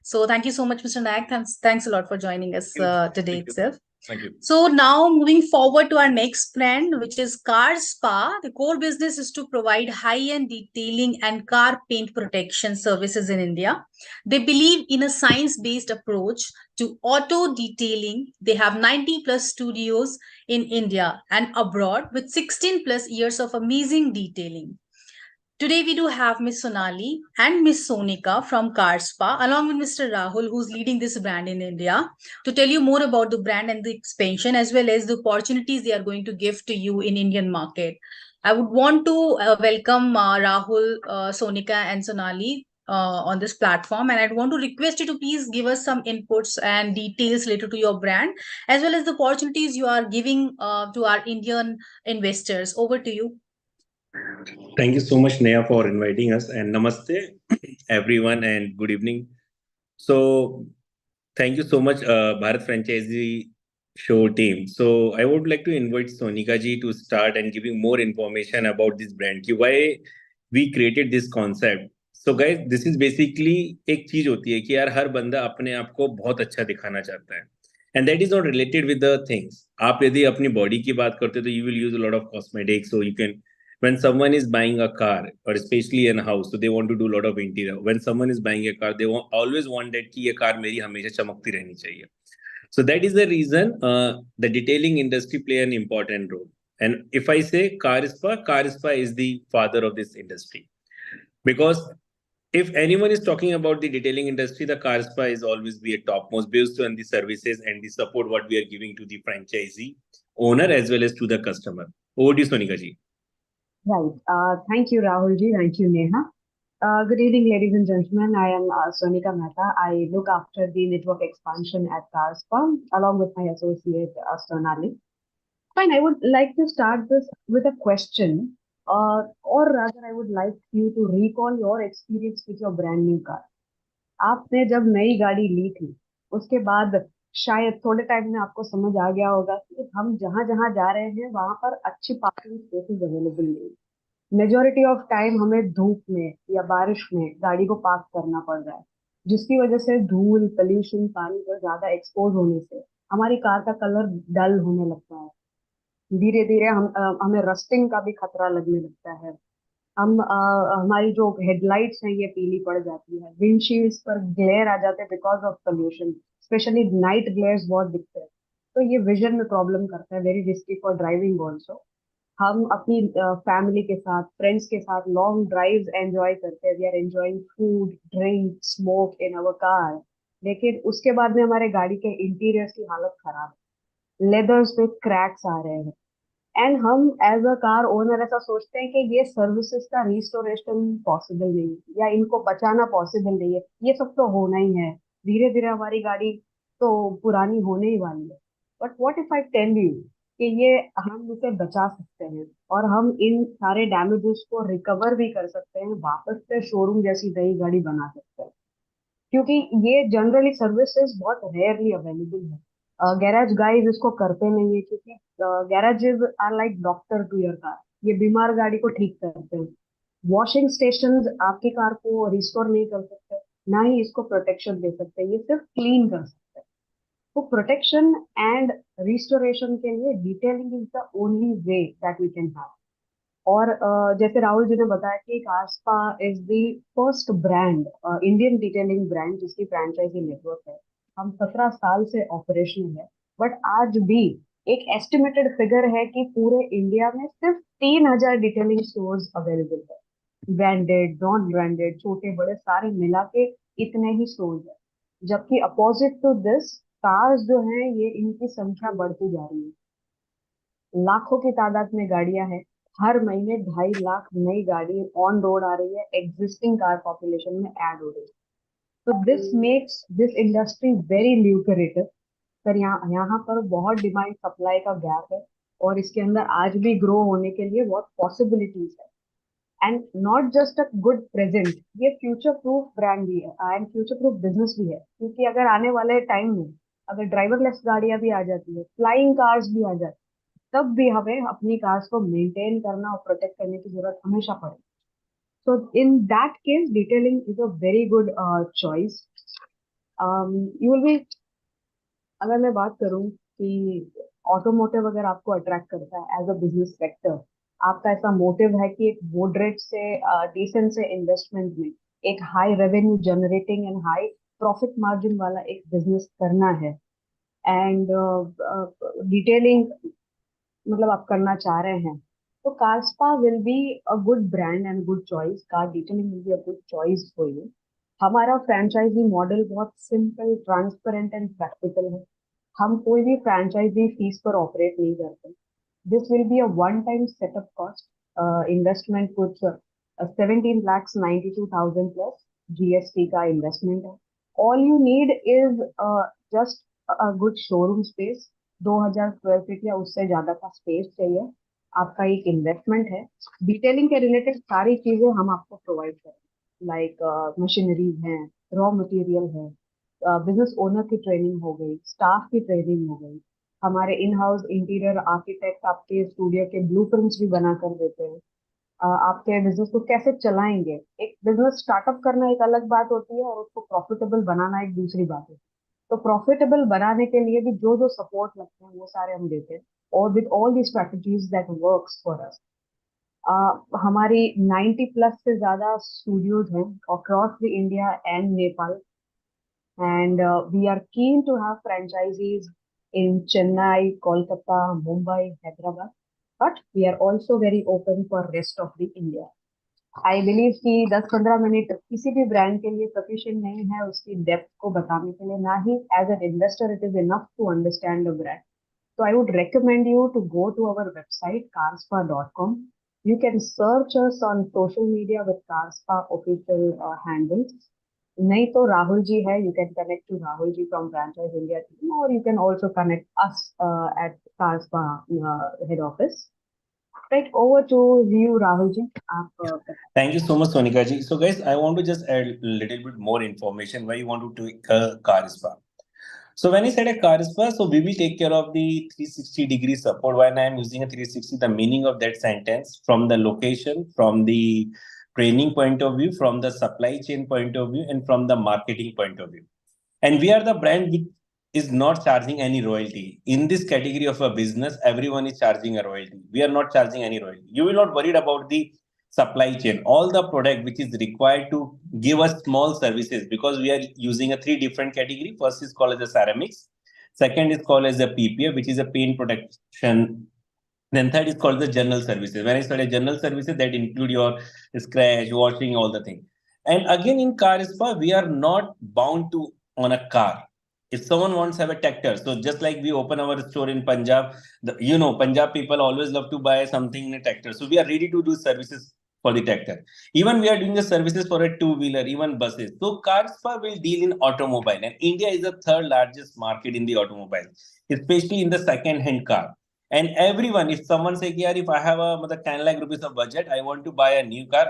B: So thank you so much, Mr. Nayak. Thanks a lot for joining us today itself.
D: Thank you.
B: So now moving forward to our next brand, which is CarzSpa. The core business is to provide high-end detailing and car paint protection services in India. They believe in a science-based approach to auto detailing. They have 90 plus studios in India and abroad with 16 plus years of amazing detailing. Today we do have Miss Sonali and Miss Sonika from CarzSpa, along with Mr. Rahul, who's leading this brand in India, to tell you more about the brand and the expansion, as well as the opportunities they are going to give to you in Indian market. I would want to welcome Rahul, Sonika, and Sonali on this platform, and I'd want to request you to please give us some inputs and details related to your brand, as well as the opportunities you are giving to our Indian investors. Over to you.
E: Thank you so much, Neha, for inviting us, and namaste, everyone, and good evening. So, thank you so much, Bharat Franchise Show team. So, I would like to invite Sonika ji to start and giving more information about this brand, why we created this concept. So, guys, this is basically एक चीज होती है कि यार हर बंदा अपने आप को बहुत अच्छा दिखाना चाहता है, and that is not related with the things. आप यदि अपनी बॉडी की बात करते हो तो you will use a lot of cosmetics, so you can. When someone is buying a car, or especially in a house, so they want to do a lot of interior. When someone is buying a car, they always want that कि ये car मेरी हमेशा चमकती रहनी चाहिए. So that is the reason the detailing industry play an important role. And if I say CarzSpa is the father of this industry, because if anyone is talking about the detailing industry, the CarzSpa is always be a topmost based on the services and the support what we are giving to the franchisee owner as well as to the customer. Over to you, Sonika ji.
F: Right. Thank you, Rahul ji. Thank you, Neha. Good evening, ladies and gentlemen. I am Sonika Mehta. I look after the network expansion at CarzSpa along with my associate Sonali. Fine. I would like to start this with a question, or rather, I would like you to recall your experience with your brand new car. आपने जब नई गाड़ी ली थी, उसके बाद शायद थोड़े time में आपको समझ आ गया होगा कि हम जहां जहां जा रहे हैं वहां पर अच्छी पार्किंग स्पेसेस अवेलेबल नहीं। मेजोरिटी ऑफ टाइम हमें धूप में या बारिश में गाड़ी को पार्क करना पड़ रहा है, जिसकी वजह से धूल, पोल्यूशन, पानी पर ज्यादा एक्सपोज होने से हमारी कार का कलर डल होने लगता है। धीरे धीरे हमें रस्टिंग का भी खतरा लगने लगता है। हमारी जो हेडलाइट्स हैं ये पीली पड़ जाती है, विंडशील्ड्स पर ग्लेयर आ जाते हैं because of pollution, specially night ग्लेयर्स बहुत दिखते हैं, तो ये विजन में प्रॉब्लम करता है, very risky for driving also. हम अपनी फैमिली के साथ, फ्रेंड्स के साथ लॉन्ग ड्राइव्स एंजॉय करते हैं, we are enjoying food, drink, smoke in our car, लेकिन उसके बाद में हमारे गाड़ी के इंटीरियर्स की हालत खराब है, लेदर्स पे क्रैक्स आ रहे हैं, एंड हम एज अ कार ओनर ऐसा सोचते हैं कि ये सर्विसेज का रिस्टोरेशन पॉसिबल नहीं है या इनको बचाना पॉसिबल नहीं है, ये सब तो होना ही है, धीरे धीरे हमारी गाड़ी तो पुरानी होने ही वाली है। But what if I tell you कि ये हम इसे बचा सकते हैं और हम इन सारे डैमेजेस को रिकवर भी कर सकते हैं, वापस से शोरूम जैसी नई गाड़ी बना सकते हैं, क्योंकि ये जनरली सर्विसेज बहुत रेयरली अवेलेबल है। गैराज गाइज इसको करते नहीं है, क्योंकि garages are like doctor to your car, ये बीमार गाड़ी को ठीक करते हैं। वॉशिंग स्टेशंस आपकी कार को रिस्टोर नहीं कर सकते, ना ही इसको प्रोटेक्शन दे सकते, ये सिर्फ क्लीन कर सकते हैं। तो प्रोटेक्शन एंड रिस्टोरेशन के लिए detailing is the only way that we can have. और जैसे राहुल जी ने बताया कि CarzSpa is the first brand, Indian detailing brand जिसकी फ्रेंचाइजी नेटवर्क है। हम 17 साल से ऑपरेशनल है, बट आज भी एक एस्टिमेटेड फिगर है कि पूरे इंडिया में सिर्फ 3000 डिटेलिंग स्टोर्स अवेलेबल है। ब्रांडेड, नॉन ब्रांडेड, छोटे बड़े सारे मिला के इतने ही स्टोर्स है। जबकि अपोजिट टू दिस, कार्स जो है ये इनकी संख्या बढ़ती जा रही है। लाखों की तादाद में गाड़ियां हैं। हर महीने 2.5 लाख नई गाड़ी ऑन रोड आ रही है, एग्जिस्टिंग कार पॉपुलेशन में ऐड हो रही है। तो this makes this industry very lucrative. पर यहाँ पर बहुत डिमांड सप्लाई का गैप है, और इसके अंदर आज भी ग्रो होने के लिए बहुत पॉसिबिलिटीज है। And not just a good present, ये फ्यूचर प्रूफ ब्रांड भी है एंड फ्यूचर प्रूफ बिजनेस भी है। क्योंकि अगर आने वाले टाइम में अगर ड्राइवरलेस गाड़ियां भी आ जाती है, फ्लाइंग कार्स भी आ जाती है, तब भी हमें अपनी कार्स को मेंटेन करना और प्रोटेक्ट करने की जरूरत हमेशा पड़ेगी। So in that case detailing is a very good choice. You will be, अगर मैं बात करूं कि ऑटोमोटिव अगर आपको अट्रैक्ट करता है एज अ बिजनेस सेक्टर, आपका ऐसा मोटिव है कि एक मॉडरेट से डिसेंट से इन्वेस्टमेंट में एक high revenue generating and high profit margin वाला एक बिजनेस करना है, एंड डिटेलिंग मतलब आप करना चाह रहे हैं, तो CarzSpa will be a good brand and good choice. Car detailing will be a good choice for you. हमारा फ्रेंचाइजी मॉडल बहुत सिंपल, ट्रांसपेरेंट एंड प्रैक्टिकल है। हम कोई भी फ्रेंचाइजी फीस पर ऑपरेट नहीं करते। This will be a one time setup cost, investment कुछ 17,92,000 प्लस GST का इन्वेस्टमेंट है। All you need is just a good showroom space. 2000 square feet या उससे ज्यादा का स्पेस चाहिए। आपका एक इन्वेस्टमेंट है। डिटेलिंग के रिलेटेड सारी चीजें हम आपको प्रोवाइड करें, लाइक मशीनरीज हैं, रॉ मटेरियल है, बिजनेस ओनर की ट्रेनिंग हो गई, स्टाफ की ट्रेनिंग हो गई। हमारे इन हाउस इंटीरियर आर्किटेक्ट आपके स्टूडियो के ब्लूप्रिंट्स भी बना कर देते हैं। आपके बिजनेस को कैसे चलाएंगे, एक बिजनेस स्टार्टअप करना एक अलग बात होती है और उसको प्रॉफिटेबल बनाना एक दूसरी बात है। तो प्रॉफिटेबल बनाने के लिए भी जो जो सपोर्ट लगते हैं वो सारे हम देते हैं, और with all the strategies that works for us. हमारी 90 प्लस से ज्यादा स्टूडियोज हैं across the India and Nepal, and we are keen to have franchisees in Chennai, Kolkata, Mumbai, Hyderabad, but we are also very open for rest of the India. I believe कि 10-15 minute किसी भी brand के लिए sufficient नहीं है उसकी depth को बताने के लिए, ना ही as an investor it is enough to understand the brand. So I would recommend you to go to our website carspa.com. You can search us on social media with CarzSpa official handles. नहीं तो राहुल जी है, you can connect to Rahul ji from Franchise India team, or you can also connect us at CarzSpa head office. Right, over to you, Rahul ji.
E: Thank you so much, Sonika ji. So guys, I want to just add a little bit more information why you want to take a CarzSpa. So when I said a CarzSpa, so we will take care of the 360-degree support. When I am using a 360, the meaning of that sentence, from the location, from the training point of view, from the supply chain point of view, and from the marketing point of view. And we are the brand which is not charging any royalty. In this category of a business, everyone is charging a royalty. We are not charging any royalty. You will not worried about the supply chain. All the product which is required to give us small services, because we are using a 3 different category. First is called as a ceramics. Second is called as a PPF, which is a paint protection. Then third is called the general services. When I say general services, that include your scratch, washing, all the thing. And again, in CarzSpa, we are not bound to on a car. If someone wants to have a tractor, so just like we open our store in Punjab, Punjab people always love to buy something in a tractor. So we are ready to do services for the tractor. Even we are doing the services for a two-wheeler, even buses. So CarzSpa will deal in automobile, and India is the third largest market in the automobile, especially in the second-hand car. And everyone, if someone say, if I have a 10 lakh rupees of budget, I want to buy a new car,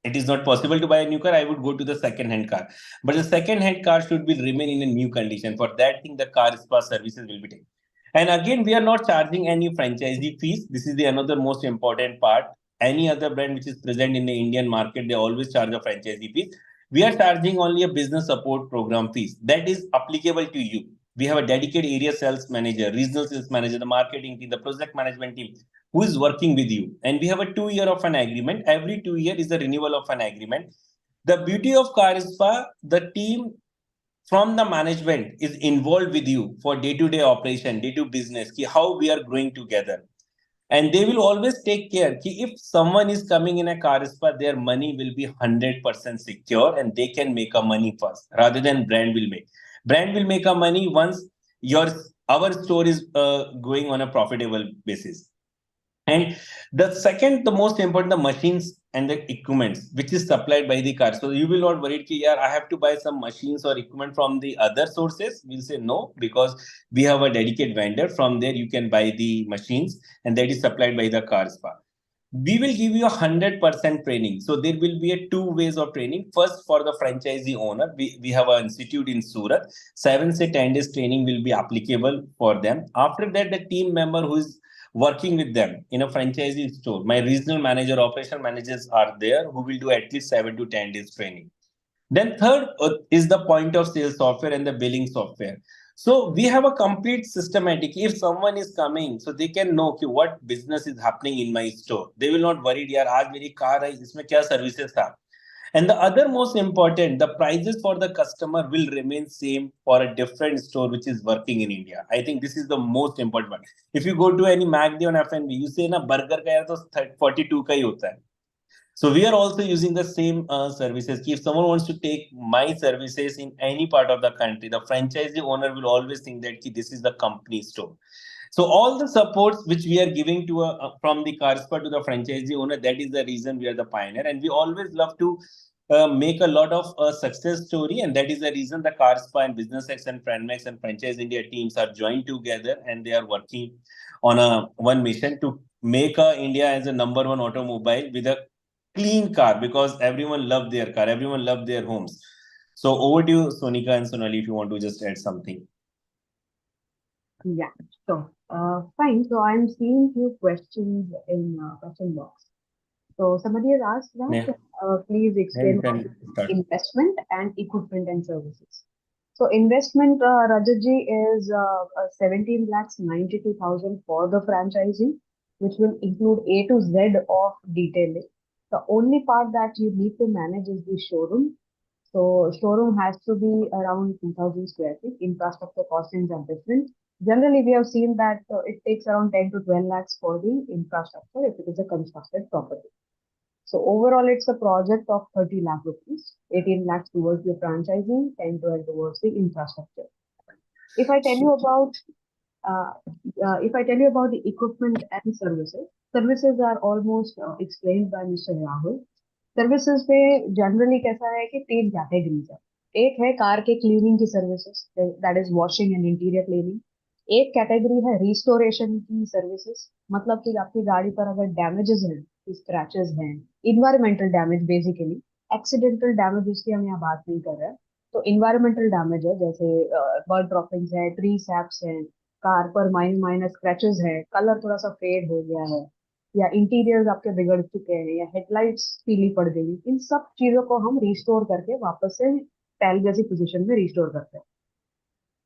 E: it is not possible to buy a new car, I would go to the second-hand car. But the second-hand car should be remain in a new condition. For that thing, the CarzSpa services will be taken. And again, we are not charging any franchisee fees. This is the another most important part. Any other brand which is present in the Indian market, they always charge a franchisee fee. We are charging only a business support program fees. That is applicable to you. We have a dedicated area sales manager, regional sales manager, the marketing team, the project management team who is working with you. And we have a 2 year of an agreement. Every 2 years is a renewal of an agreement. The beauty of CarzSpa, the team from the management is involved with you for day-to-day operation, day-to business, how we are growing together. And they will always take care if someone is coming in a CarzSpa, their money will be 100% secure and they can make a money first rather than brand will make. Brand will make a money once our store is going on a profitable basis. And the second, the most important, the machines and the equipments, which is supplied by the car. So you will not worry, yeah, I have to buy some machines or equipment from the other sources. We'll say no, because we have a dedicated vendor. From there, you can buy the machines and that is supplied by the CarzSpa. We will give you 100% training. So there will be a 2 ways of training. First, for the franchisee owner, we have an institute in Surat. 7 to 10 days training will be applicable for them. After that, the team member who is working with them in a franchisee store, my regional manager, operational managers are there who will do at least 7 to 10 days training. Then third is the point of sale software and the billing software. So we have a complete systematic. If someone is coming, so they can know what business is happening in my store. They will not worry, yaar, aaj meri car hai, isme kya services tha. And the other most important, the prices for the customer will remain same for a different store which is working in India. I think this is the most important one. If you go to any McD on F&B, you say na burger ka yaar to 42 ka hi hota hai. So we are also using the same services. If someone wants to take my services in any part of the country, the franchisee owner will always think that this is the company store. So all the supports which we are giving to from the CarzSpa to the franchisee owner, that is the reason we are the pioneer. And we always love to make a lot of success story. And that is the reason the CarzSpa and BusinessX and FriendMax and Franchise India teams are joined together and they are working on one mission to make India as a #1 automobile with a clean car, because everyone loves their car, everyone loves their homes. So over to you, Sonika and Sonali, if you want to just add something.
F: Yeah, so fine. So I'm seeing few questions in question box. So somebody has asked that please explain investment and equipment and services. So investment, Rajatji, is 17,92,000 for the franchisee, which will include A to Z of detailing. The only part that you need to manage is the showroom. So showroom has to be around 2,000 square feet. Infrastructure costings are different. Generally, we have seen that it takes around 10 to 12 lakhs for the infrastructure if it is a constructed property. So overall, it's a project of 30 lakh rupees, 18 lakhs towards the franchising, 10 to 12 towards the infrastructure. If I tell you about the equipment and services, services are almost explained by Mr. Rahul. Services पे generally कैसा है कि 3 categories है. एक है car के cleaning की services, that is washing and interior cleaning. एक category है restoration की services, मतलब कि आपकी गाड़ी पर अगर damages हैं, scratches हैं, environmental damage basically, accidental damages की हम यहाँ बात नहीं कर रहे हैं. तो environmental damage है, जैसे bird droppings है, tree saps है, कार पर माइनर स्क्रैचेस है, कलर थोड़ा सा फेड हो गया है, या इंटीरियर्स आपके बिगड़ चुके हैं, या हेडलाइट्स पीली पड़ गई, इन सब चीजों को हम रिस्टोर करके वापस से पहले जैसी पोजीशन में रिस्टोर करते हैं.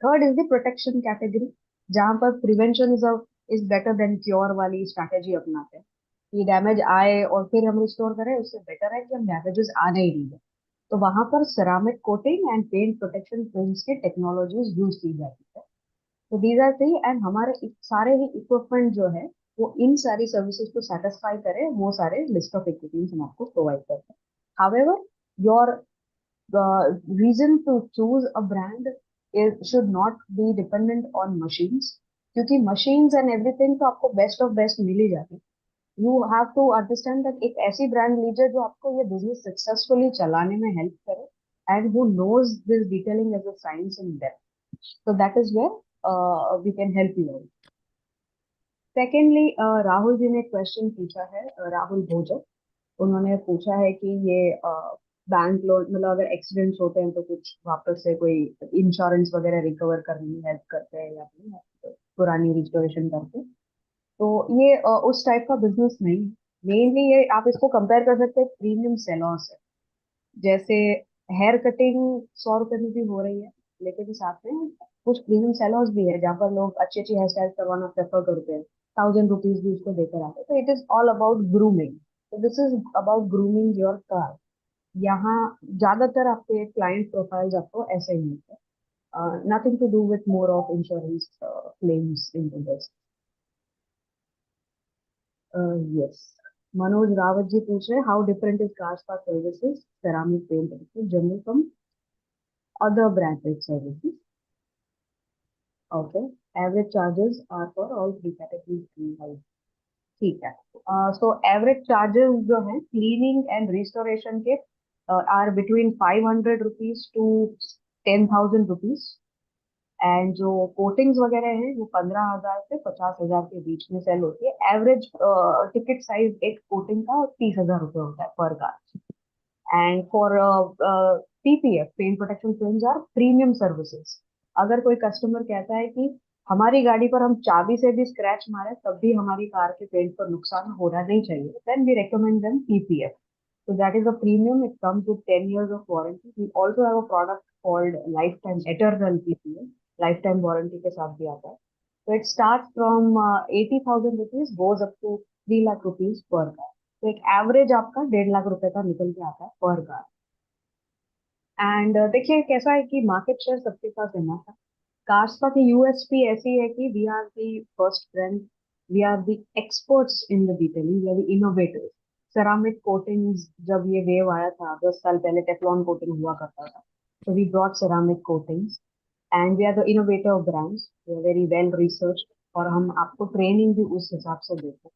F: Third is the protection category, जहां पर prevention is better than cure वाली स्ट्रैटेजी अपनाते हैं. ये डैमेज आए और फिर हम रिस्टोर करें, उससे बेटर है कि हम डैमेजेस आने ही नहीं दें. तो वहां पर ceramic coating and paint protection films की टेक्नोलॉजीज यूज की जाती है. तो दीज आर थ्री, एंड हमारे सारे ही इक्विपमेंट जो है वो इन सारी सर्विसेज को सेटिस्फाई करे, वो सारे लिस्ट ऑफ इक्विपमेंट्स हम आपको प्रोवाइड करते हैं. However, your reason to choose a brand should not be dependent on machines, क्योंकि मशीन्स एंड एवरीथिंग तो आपको बेस्ट ऑफ बेस्ट मिल ही जाती है. You have to understand that एक ऐसी ब्रांड लीजिए जो आपको ये बिजनेस सक्सेसफुली चलाने में हेल्प करे, and who knows this detailing as a science in depth. So that is where we can help you out. Secondly, Rahul ji ने एक क्वेश्चन पूछा है, राहुल भोजक. उन्होंने पूछा है कि ये बैंक लोन, मतलब अगर एक्सीडेंट्स होते हैं तो कुछ वापस से कोई इंश्योरेंस वगैरह रिकवर करने में हेल्प करते हैं या फिर पुरानी रिस्टोरेशन करते हैं. तो ये उस टाइप का बिजनेस नहीं. मेनली ये आप इसको कंपेयर कर सकते हैं प्रीमियम सैलून से. जैसे हेयर कटिंग 100 रुपए में भी हो रही है, लेकिन साथ में कुछ प्रीमियम सेलर्स भी है जहाँ पर लोग अच्छी अच्छी हेयर स्टाइल करवाना प्रेफर करते हैं, 1000 रुपीज भी उसको देकर आते हैं. तो it is all about grooming. तो this is about grooming your car. यहाँ ज्यादातर आपके क्लाइंट प्रोफाइल्स आपको ऐसे ही मिलते हैं. Nothing to do with more of insurance claims into this. Yes. Manoj Rawat ji पूछ रहे, how different is CarzSpa services, ceramic paint generally from other branded services? Okay. Average charges are for all three categories. ठीक है. So average charges जो है cleaning and restoration के are between 500 rupees to 10,000 rupees. And जो coatings वगैरह हैं वो 15,000 से 50,000 के बीच में सेल होती है. एवरेज टिकट साइज एक कोटिंग का 30,000 रुपये होता है पर car. And for PPF, paint protection films are premium services. अगर कोई कस्टमर कहता है कि हमारी गाड़ी पर हम चाबी से भी स्क्रैच मारे तब भी हमारी कार के पेंट पर नुकसान होना नहीं चाहिए, then we recommend them PPF. So that is a premium. It comes with 10 years of warranty. We also have a product called lifetime eternal PPF. Lifetime warranty के साथ भी आता है. So it starts from 80,000 rupees, goes up to 3 lakh rupees per car. तो एक average आपका 1.5 लाख रुपए का निकल के आता है पर कार. एंड देखिए कैसा है कि मार्केट शेयर सबके पास है ना. CarzSpa की यूएसपी ऐसी है कि we are the first brand, we are the experts in the detailing, we are the innovators. Ceramic coatings जब ये वेव आया था 10 साल पहले, टेफ्लॉन कोटिंग हुआ करता था. So we brought ceramic coatings and we are the innovator of brands. We are very well researched और हम आपको ट्रेनिंग भी उस हिसाब से देते हैं.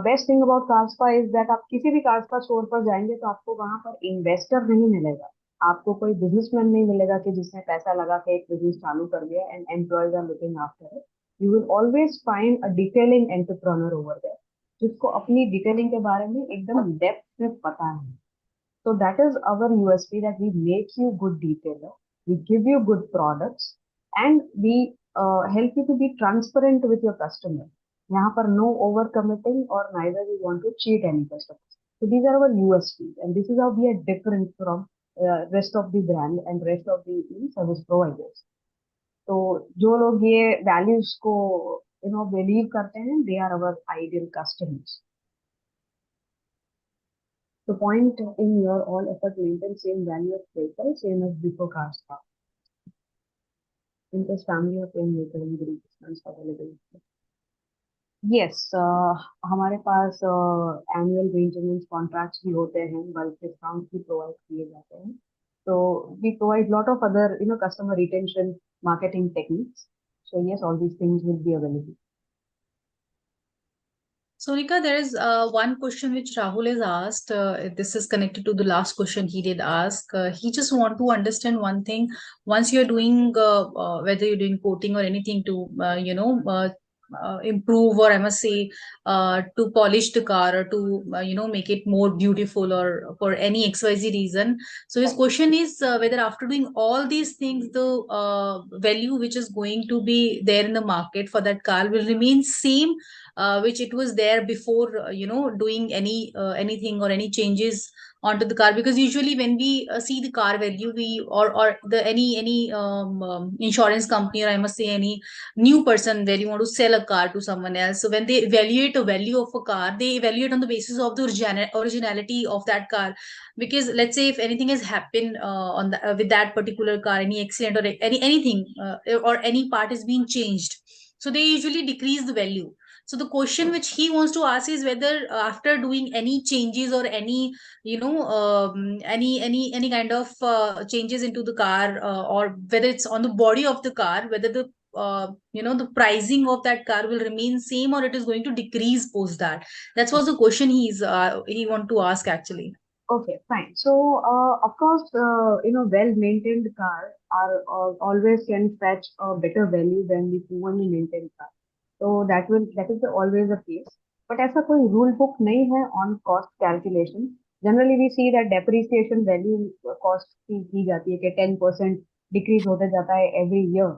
F: Best thing about CarzSpa is that आप किसी भी CarzSpa स्टोर पर जाएंगे तो आपको वहां पर इन्वेस्टर नहीं मिलेगा. आपको कोई बिजनेसमैन नहीं मिलेगा कि जिसने पैसा लगा के एक बिजनेस चालू कर दिया and employees are looking after it. You will always find a detailing entrepreneur over there जिसको अपनी डिटेलिंग के बारे में एकदम डेप्थ में पता है. So that is our USP, that we make you good detailer, we give you good products, and we help you to be transparent with your customer. यहाँ पर no over committing or neither we want to cheat any customer. So these are our USPs, and this is how we are different from rest of the brand and rest of the service providers. तो जो लोग ये values को believe करते हैं, they are our ideal customers. The point in your all effort maintain same value of vehicle, same as before CarzSpa. Interest family or same vehicle in group discounts available. Yes, हमारे पास annual maintenance contracts भी होते हैं, bulk discounts भी provide किए जाते हैं. So we provide lot of other customer retention marketing techniques. So yes, all these things will be available.
B: Sonika, there is one question which Rahul has asked. This is connected to the last question he did ask. He just want to understand one thing. Once you're doing, whether you're doing coating or anything to, improve, or I must say, to polish the car or to, make it more beautiful or for any XYZ reason. So his question is whether after doing all these things, the value which is going to be there in the market for that car will remain same, which it was there before, doing anything or any changes onto the car. Because usually when we see the car value, we or the any insurance company, or I must say any new person where you want to sell a car to someone else, so when they evaluate a value of a car, they evaluate on the basis of the originality of that car. Because let's say if anything has happened on the, with that particular car, any accident or anything, or any part is being changed, so they usually decrease the value. So the question which he wants to ask is whether after doing any changes or any, any kind of changes into the car, or whether it's on the body of the car, whether the the pricing of that car will remain same or it is going to decrease post that. That's what the question he want to ask actually.
F: Okay, fine. So, of course, well-maintained car are always can fetch a better value than the poorly maintained car. So that is always the case. But ऐसा कोई rule book नहीं है on cost calculation. Generally, we see that depreciation value cost की जाती है कि 10% decrease होते जाता है every year.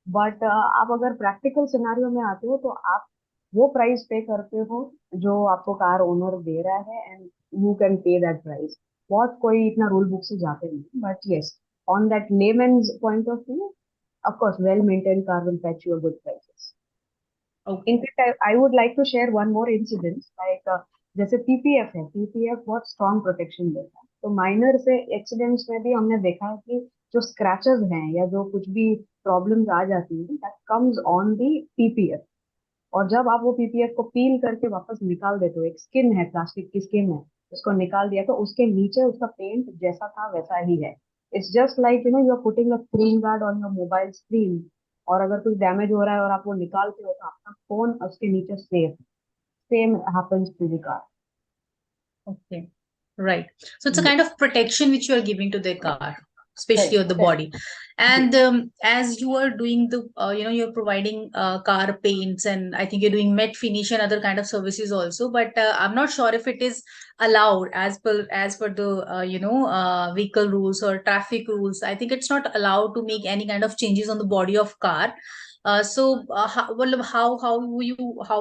F: But आप अगर practical scenario में आते हो तो आप वो प्राइस पे करते हो जो आपको कार ओनर दे रहा है, and you can pay that price. बहुत कोई इतना रूल बुक से जाते नहीं, but yes, on that layman's point of view, of course, well-maintained car will fetch you a good prices.
B: Okay.
F: In fact, I would like to share one more incident, like जैसे PPF है, PPF बहुत strong protection देता है, तो minor से accidents में भी हमने देखा है कि जो scratches हैं या जो कुछ भी problems आ जाती हैं, that comes on the PPF. और जब आप वो PPF को peel करके वापस निकाल देते हो, एक skin है, प्लास्टिक की skin है, उसको निकाल दिया तो उसके नीचे उसका पेंट जैसा था वैसा ही है. It's just like you are putting a screen guard on your mobile screen. और अगर कुछ डैमेज हो रहा है और आप वो निकालते हो तो आपका फोन उसके नीचे safe. Same happens to the car.
B: Okay. Right. So it's a kind of protection which you are giving to the car, especially on the body. And as you are doing the, you're providing car paints, and I think you're doing matte finish and other kind of services also. But I'm not sure if it is allowed as per the vehicle rules or traffic rules. I think it's not allowed to make any kind of changes on the body of car. How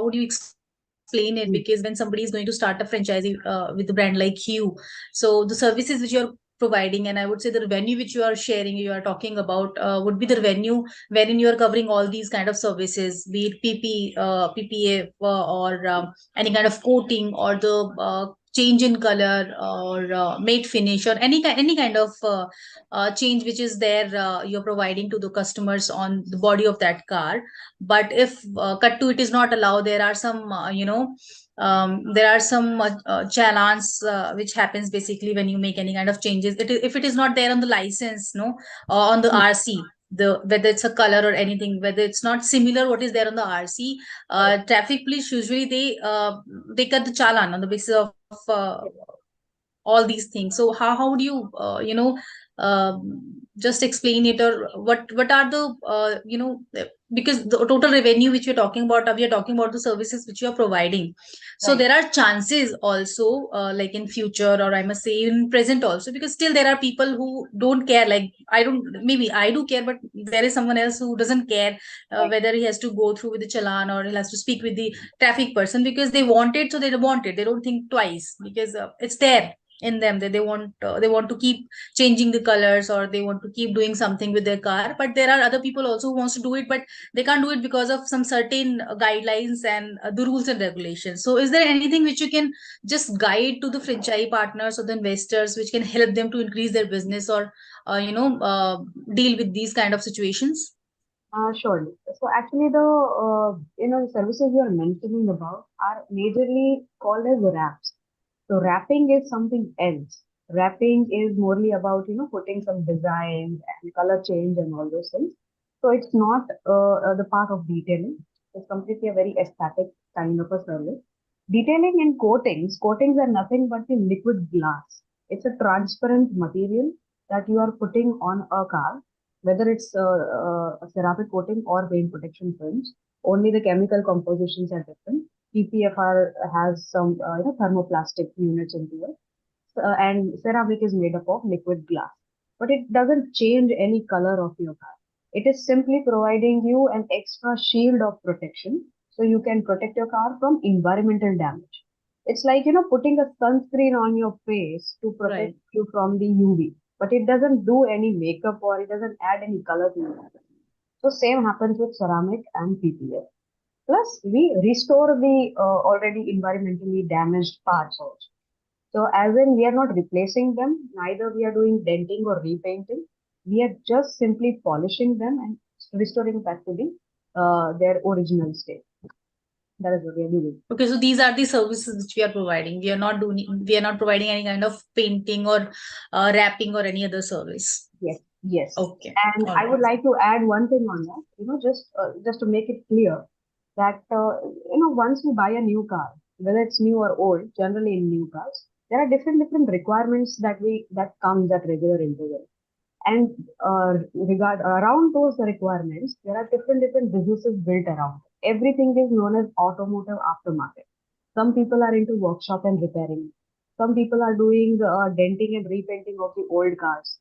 B: would you explain it? Because when somebody is going to start a franchisee with a brand like you, so the services which you're providing, and I would say the revenue which you are sharing, you are talking about, would be the revenue wherein you are covering all these kind of services, be it PPA or any kind of coating or the change in color or matte finish or any kind of change which is there, you're providing to the customers on the body of that car. But if cut to it is not allowed, there are some there are some challans which happens basically when you make any kind of changes. If it is not there on the license, no, or on the RC, whether it's a color or anything, whether it's not similar what is there on the RC, traffic police usually they cut the challan on the basis of all these things. So how would you just explain it, or what are the because the total revenue which we're talking about, we are talking about the services which you are providing. So there are chances also, like in future, or I must say in present also, because still there are people who don't care. Like maybe I do care, but there is someone else who doesn't care whether he has to go through with the challan or he has to speak with the traffic person, because they want it, so they want it. They don't think twice because it's there in them that they want to keep changing the colors, or they want to keep doing something with their car. But there are other people also who wants to do it, but they can't do it because of some certain guidelines and the rules and regulations. So is there anything which you can just guide to the franchise partners or the investors which can help them to increase their business, or deal with these kind of situations?
F: Surely. So actually the services you are mentioning about are majorly called as wraps. So wrapping is something else. Wrapping is morely about putting some designs and color change and all those things. So it's not the part of detailing. It's completely a very aesthetic kind of a service. Detailing and coatings are nothing but the liquid glass. It's a transparent material that you are putting on a car, whether it's a ceramic coating or paint protection films. Only the chemical compositions are different. PPFR has some thermoplastic units into it, and ceramic is made up of liquid glass. But it doesn't change any color of your car. It is simply providing you an extra shield of protection, so you can protect your car from environmental damage. It's like putting a sunscreen on your face to protect you from the UV, but it doesn't do any makeup or it doesn't add any color to your car. So same happens with ceramic and PPF. Plus, we restore the already environmentally damaged parts also. So as in, we are not replacing them, neither we are doing denting or repainting. We are just simply polishing them and restoring back to their original state. That is what we are doing.
B: Okay, so these are the services which we are providing. We are not providing any kind of painting or wrapping or any other service.
F: Yes.
B: Okay.
F: And I would like to add one thing on that. Just to make it clear that once we buy a new car, whether it's new or old, generally in new cars, there are different requirements that comes at regular intervals. And around those requirements, there are different businesses built around. Everything is known as automotive aftermarket. Some people are into workshop and repairing. Some people are doing denting and repainting of the old cars.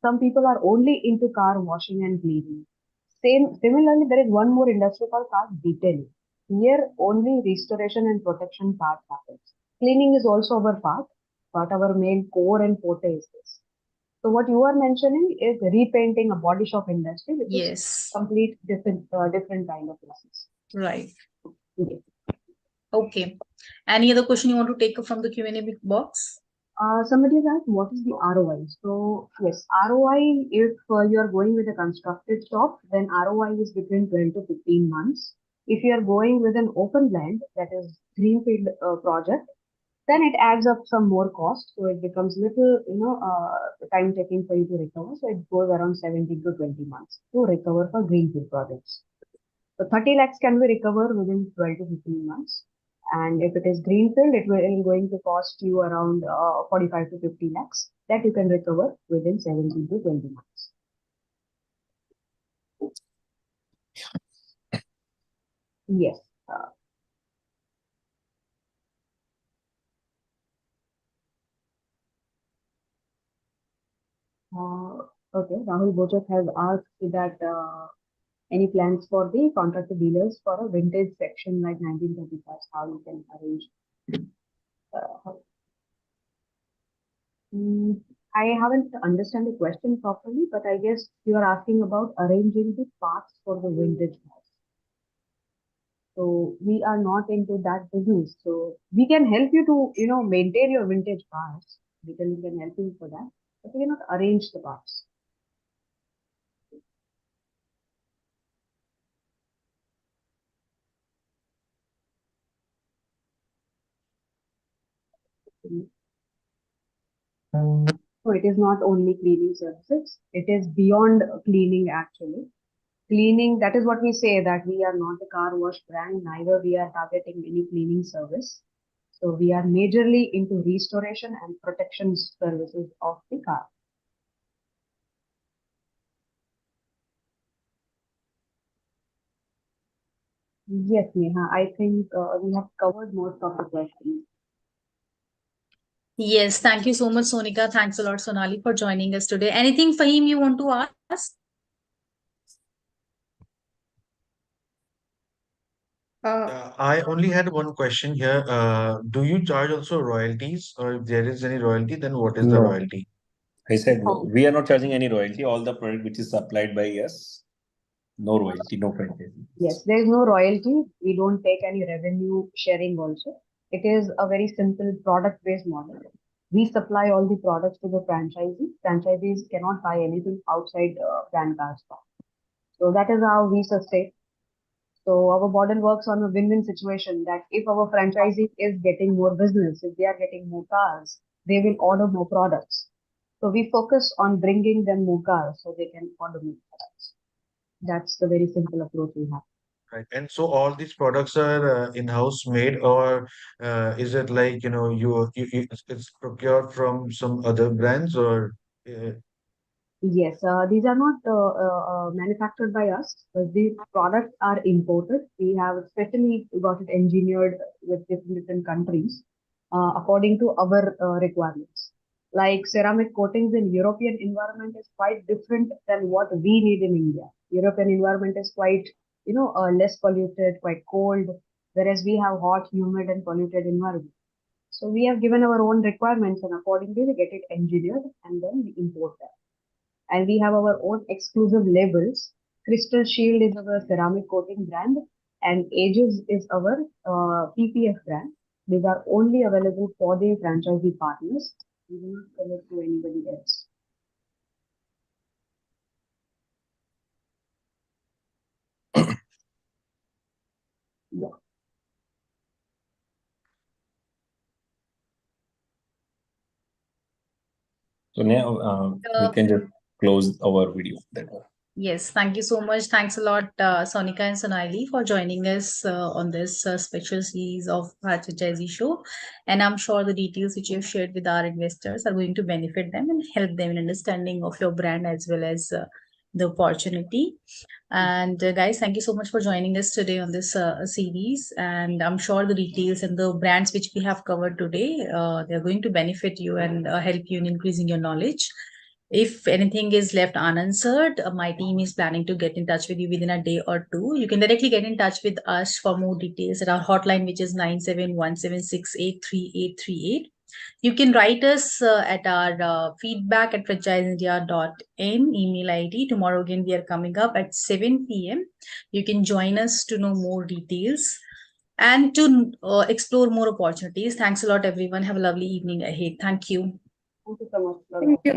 F: Some people are only into car washing and cleaning. Similarly, there is one more industry called car detailing. Here, only restoration and protection part happens. Cleaning is also our part, but our main core and forte is this. So what you are mentioning is repainting a body shop industry, which is
B: Yes,
F: complete different kind of business.
B: right.
F: Okay.
B: Okay. Any other question you want to take from the Q&A box?
F: Somebody has asked, what is the ROI? So yes, ROI, if you are going with a constructed shop, then ROI is between 12 to 15 months. If you are going with an open land, that is greenfield project, then it adds up some more cost. So it becomes little, time taking for you to recover. So it goes around 17 to 20 months to recover for greenfield projects. So 30 lakhs can be recovered within 12 to 15 months. And if it is greenfield, it will going to cost you around 45 to 50 lakhs that you can recover within 17 to 20 months. Yes. Okay, Rahul Bochek has asked that any plans for the contractor dealers for a vintage section like 1935, how you can arrange. I haven't understand the question properly, but I guess you are asking about arranging the parts for the vintage cars. So we are not into that business. So we can help you to, maintain your vintage cars. We can help you for that, but we cannot arrange the parts. So it is not only cleaning services. It is beyond cleaning actually. Cleaning, that is what we say, that we are not a car wash brand, neither we are targeting any cleaning service. So we are majorly into restoration and protection services of the car. Yes, Neha, I think we have covered most of the questions.
B: Yes, thank you so much, Sonika. Thanks a lot, Sonali, for joining us today. Anything, Fahim, you want to ask?
C: I only had one question here. Do you charge also royalties, or if there is any royalty, then what is the
E: No.
C: royalty?
E: I said no.
F: Oh.
E: We are not charging any royalty. All the product which is supplied by us, no royalty, no franchise.
F: Yes, there is no royalty. We don't take any revenue sharing also. It is a very simple product-based model. We supply all the products to the franchisee. Franchisees cannot buy anything outside brand CarzSpa. So that is how we sustain. So our model works on a win-win situation that if our franchisee is getting more business, if they are getting more cars, they will order more products. So we focus on bringing them more cars so they can order more products. That's the very simple approach we have.
C: Right. And so all these products are in-house made, or is it like, it's procured from some other brands, or uh,
F: Yes, these are not manufactured by us, but the products are imported. We have specially got it engineered with different countries according to our requirements. Like ceramic coatings in European environment is quite different than what we need in India. European environment is quite, less polluted, quite cold, whereas we have hot, humid, and polluted environment. So we have given our own requirements, and accordingly we get it engineered and then we import that. And we have our own exclusive labels. Crystal Shield is our ceramic coating brand, and Aegis is our PPF brand. These are only available for the franchisee partners. We do not sell it to anybody else. Yeah.
E: So now we can just close our video. That one.
B: Yes, thank you so much. Thanks a lot, Sonika and Sonali, for joining us on this special series of Bharat Franchise Show. And I'm sure the details which you've shared with our investors are going to benefit them and help them in understanding of your brand as well as the opportunity. And guys, thank you so much for joining us today on this series. And I'm sure the details and the brands which we have covered today, they're going to benefit you and help you in increasing your knowledge. If anything is left unanswered, my team is planning to get in touch with you within a day or two. You can directly get in touch with us for more details at our hotline, which is 9717683838. You can write us at our feedback at franchiseindia.in email ID. Tomorrow again, we are coming up at 7 p.m. You can join us to know more details and to explore more opportunities. Thanks a lot, everyone. Have a lovely evening ahead. Thank you.
F: Thank you so much.
G: Thank you,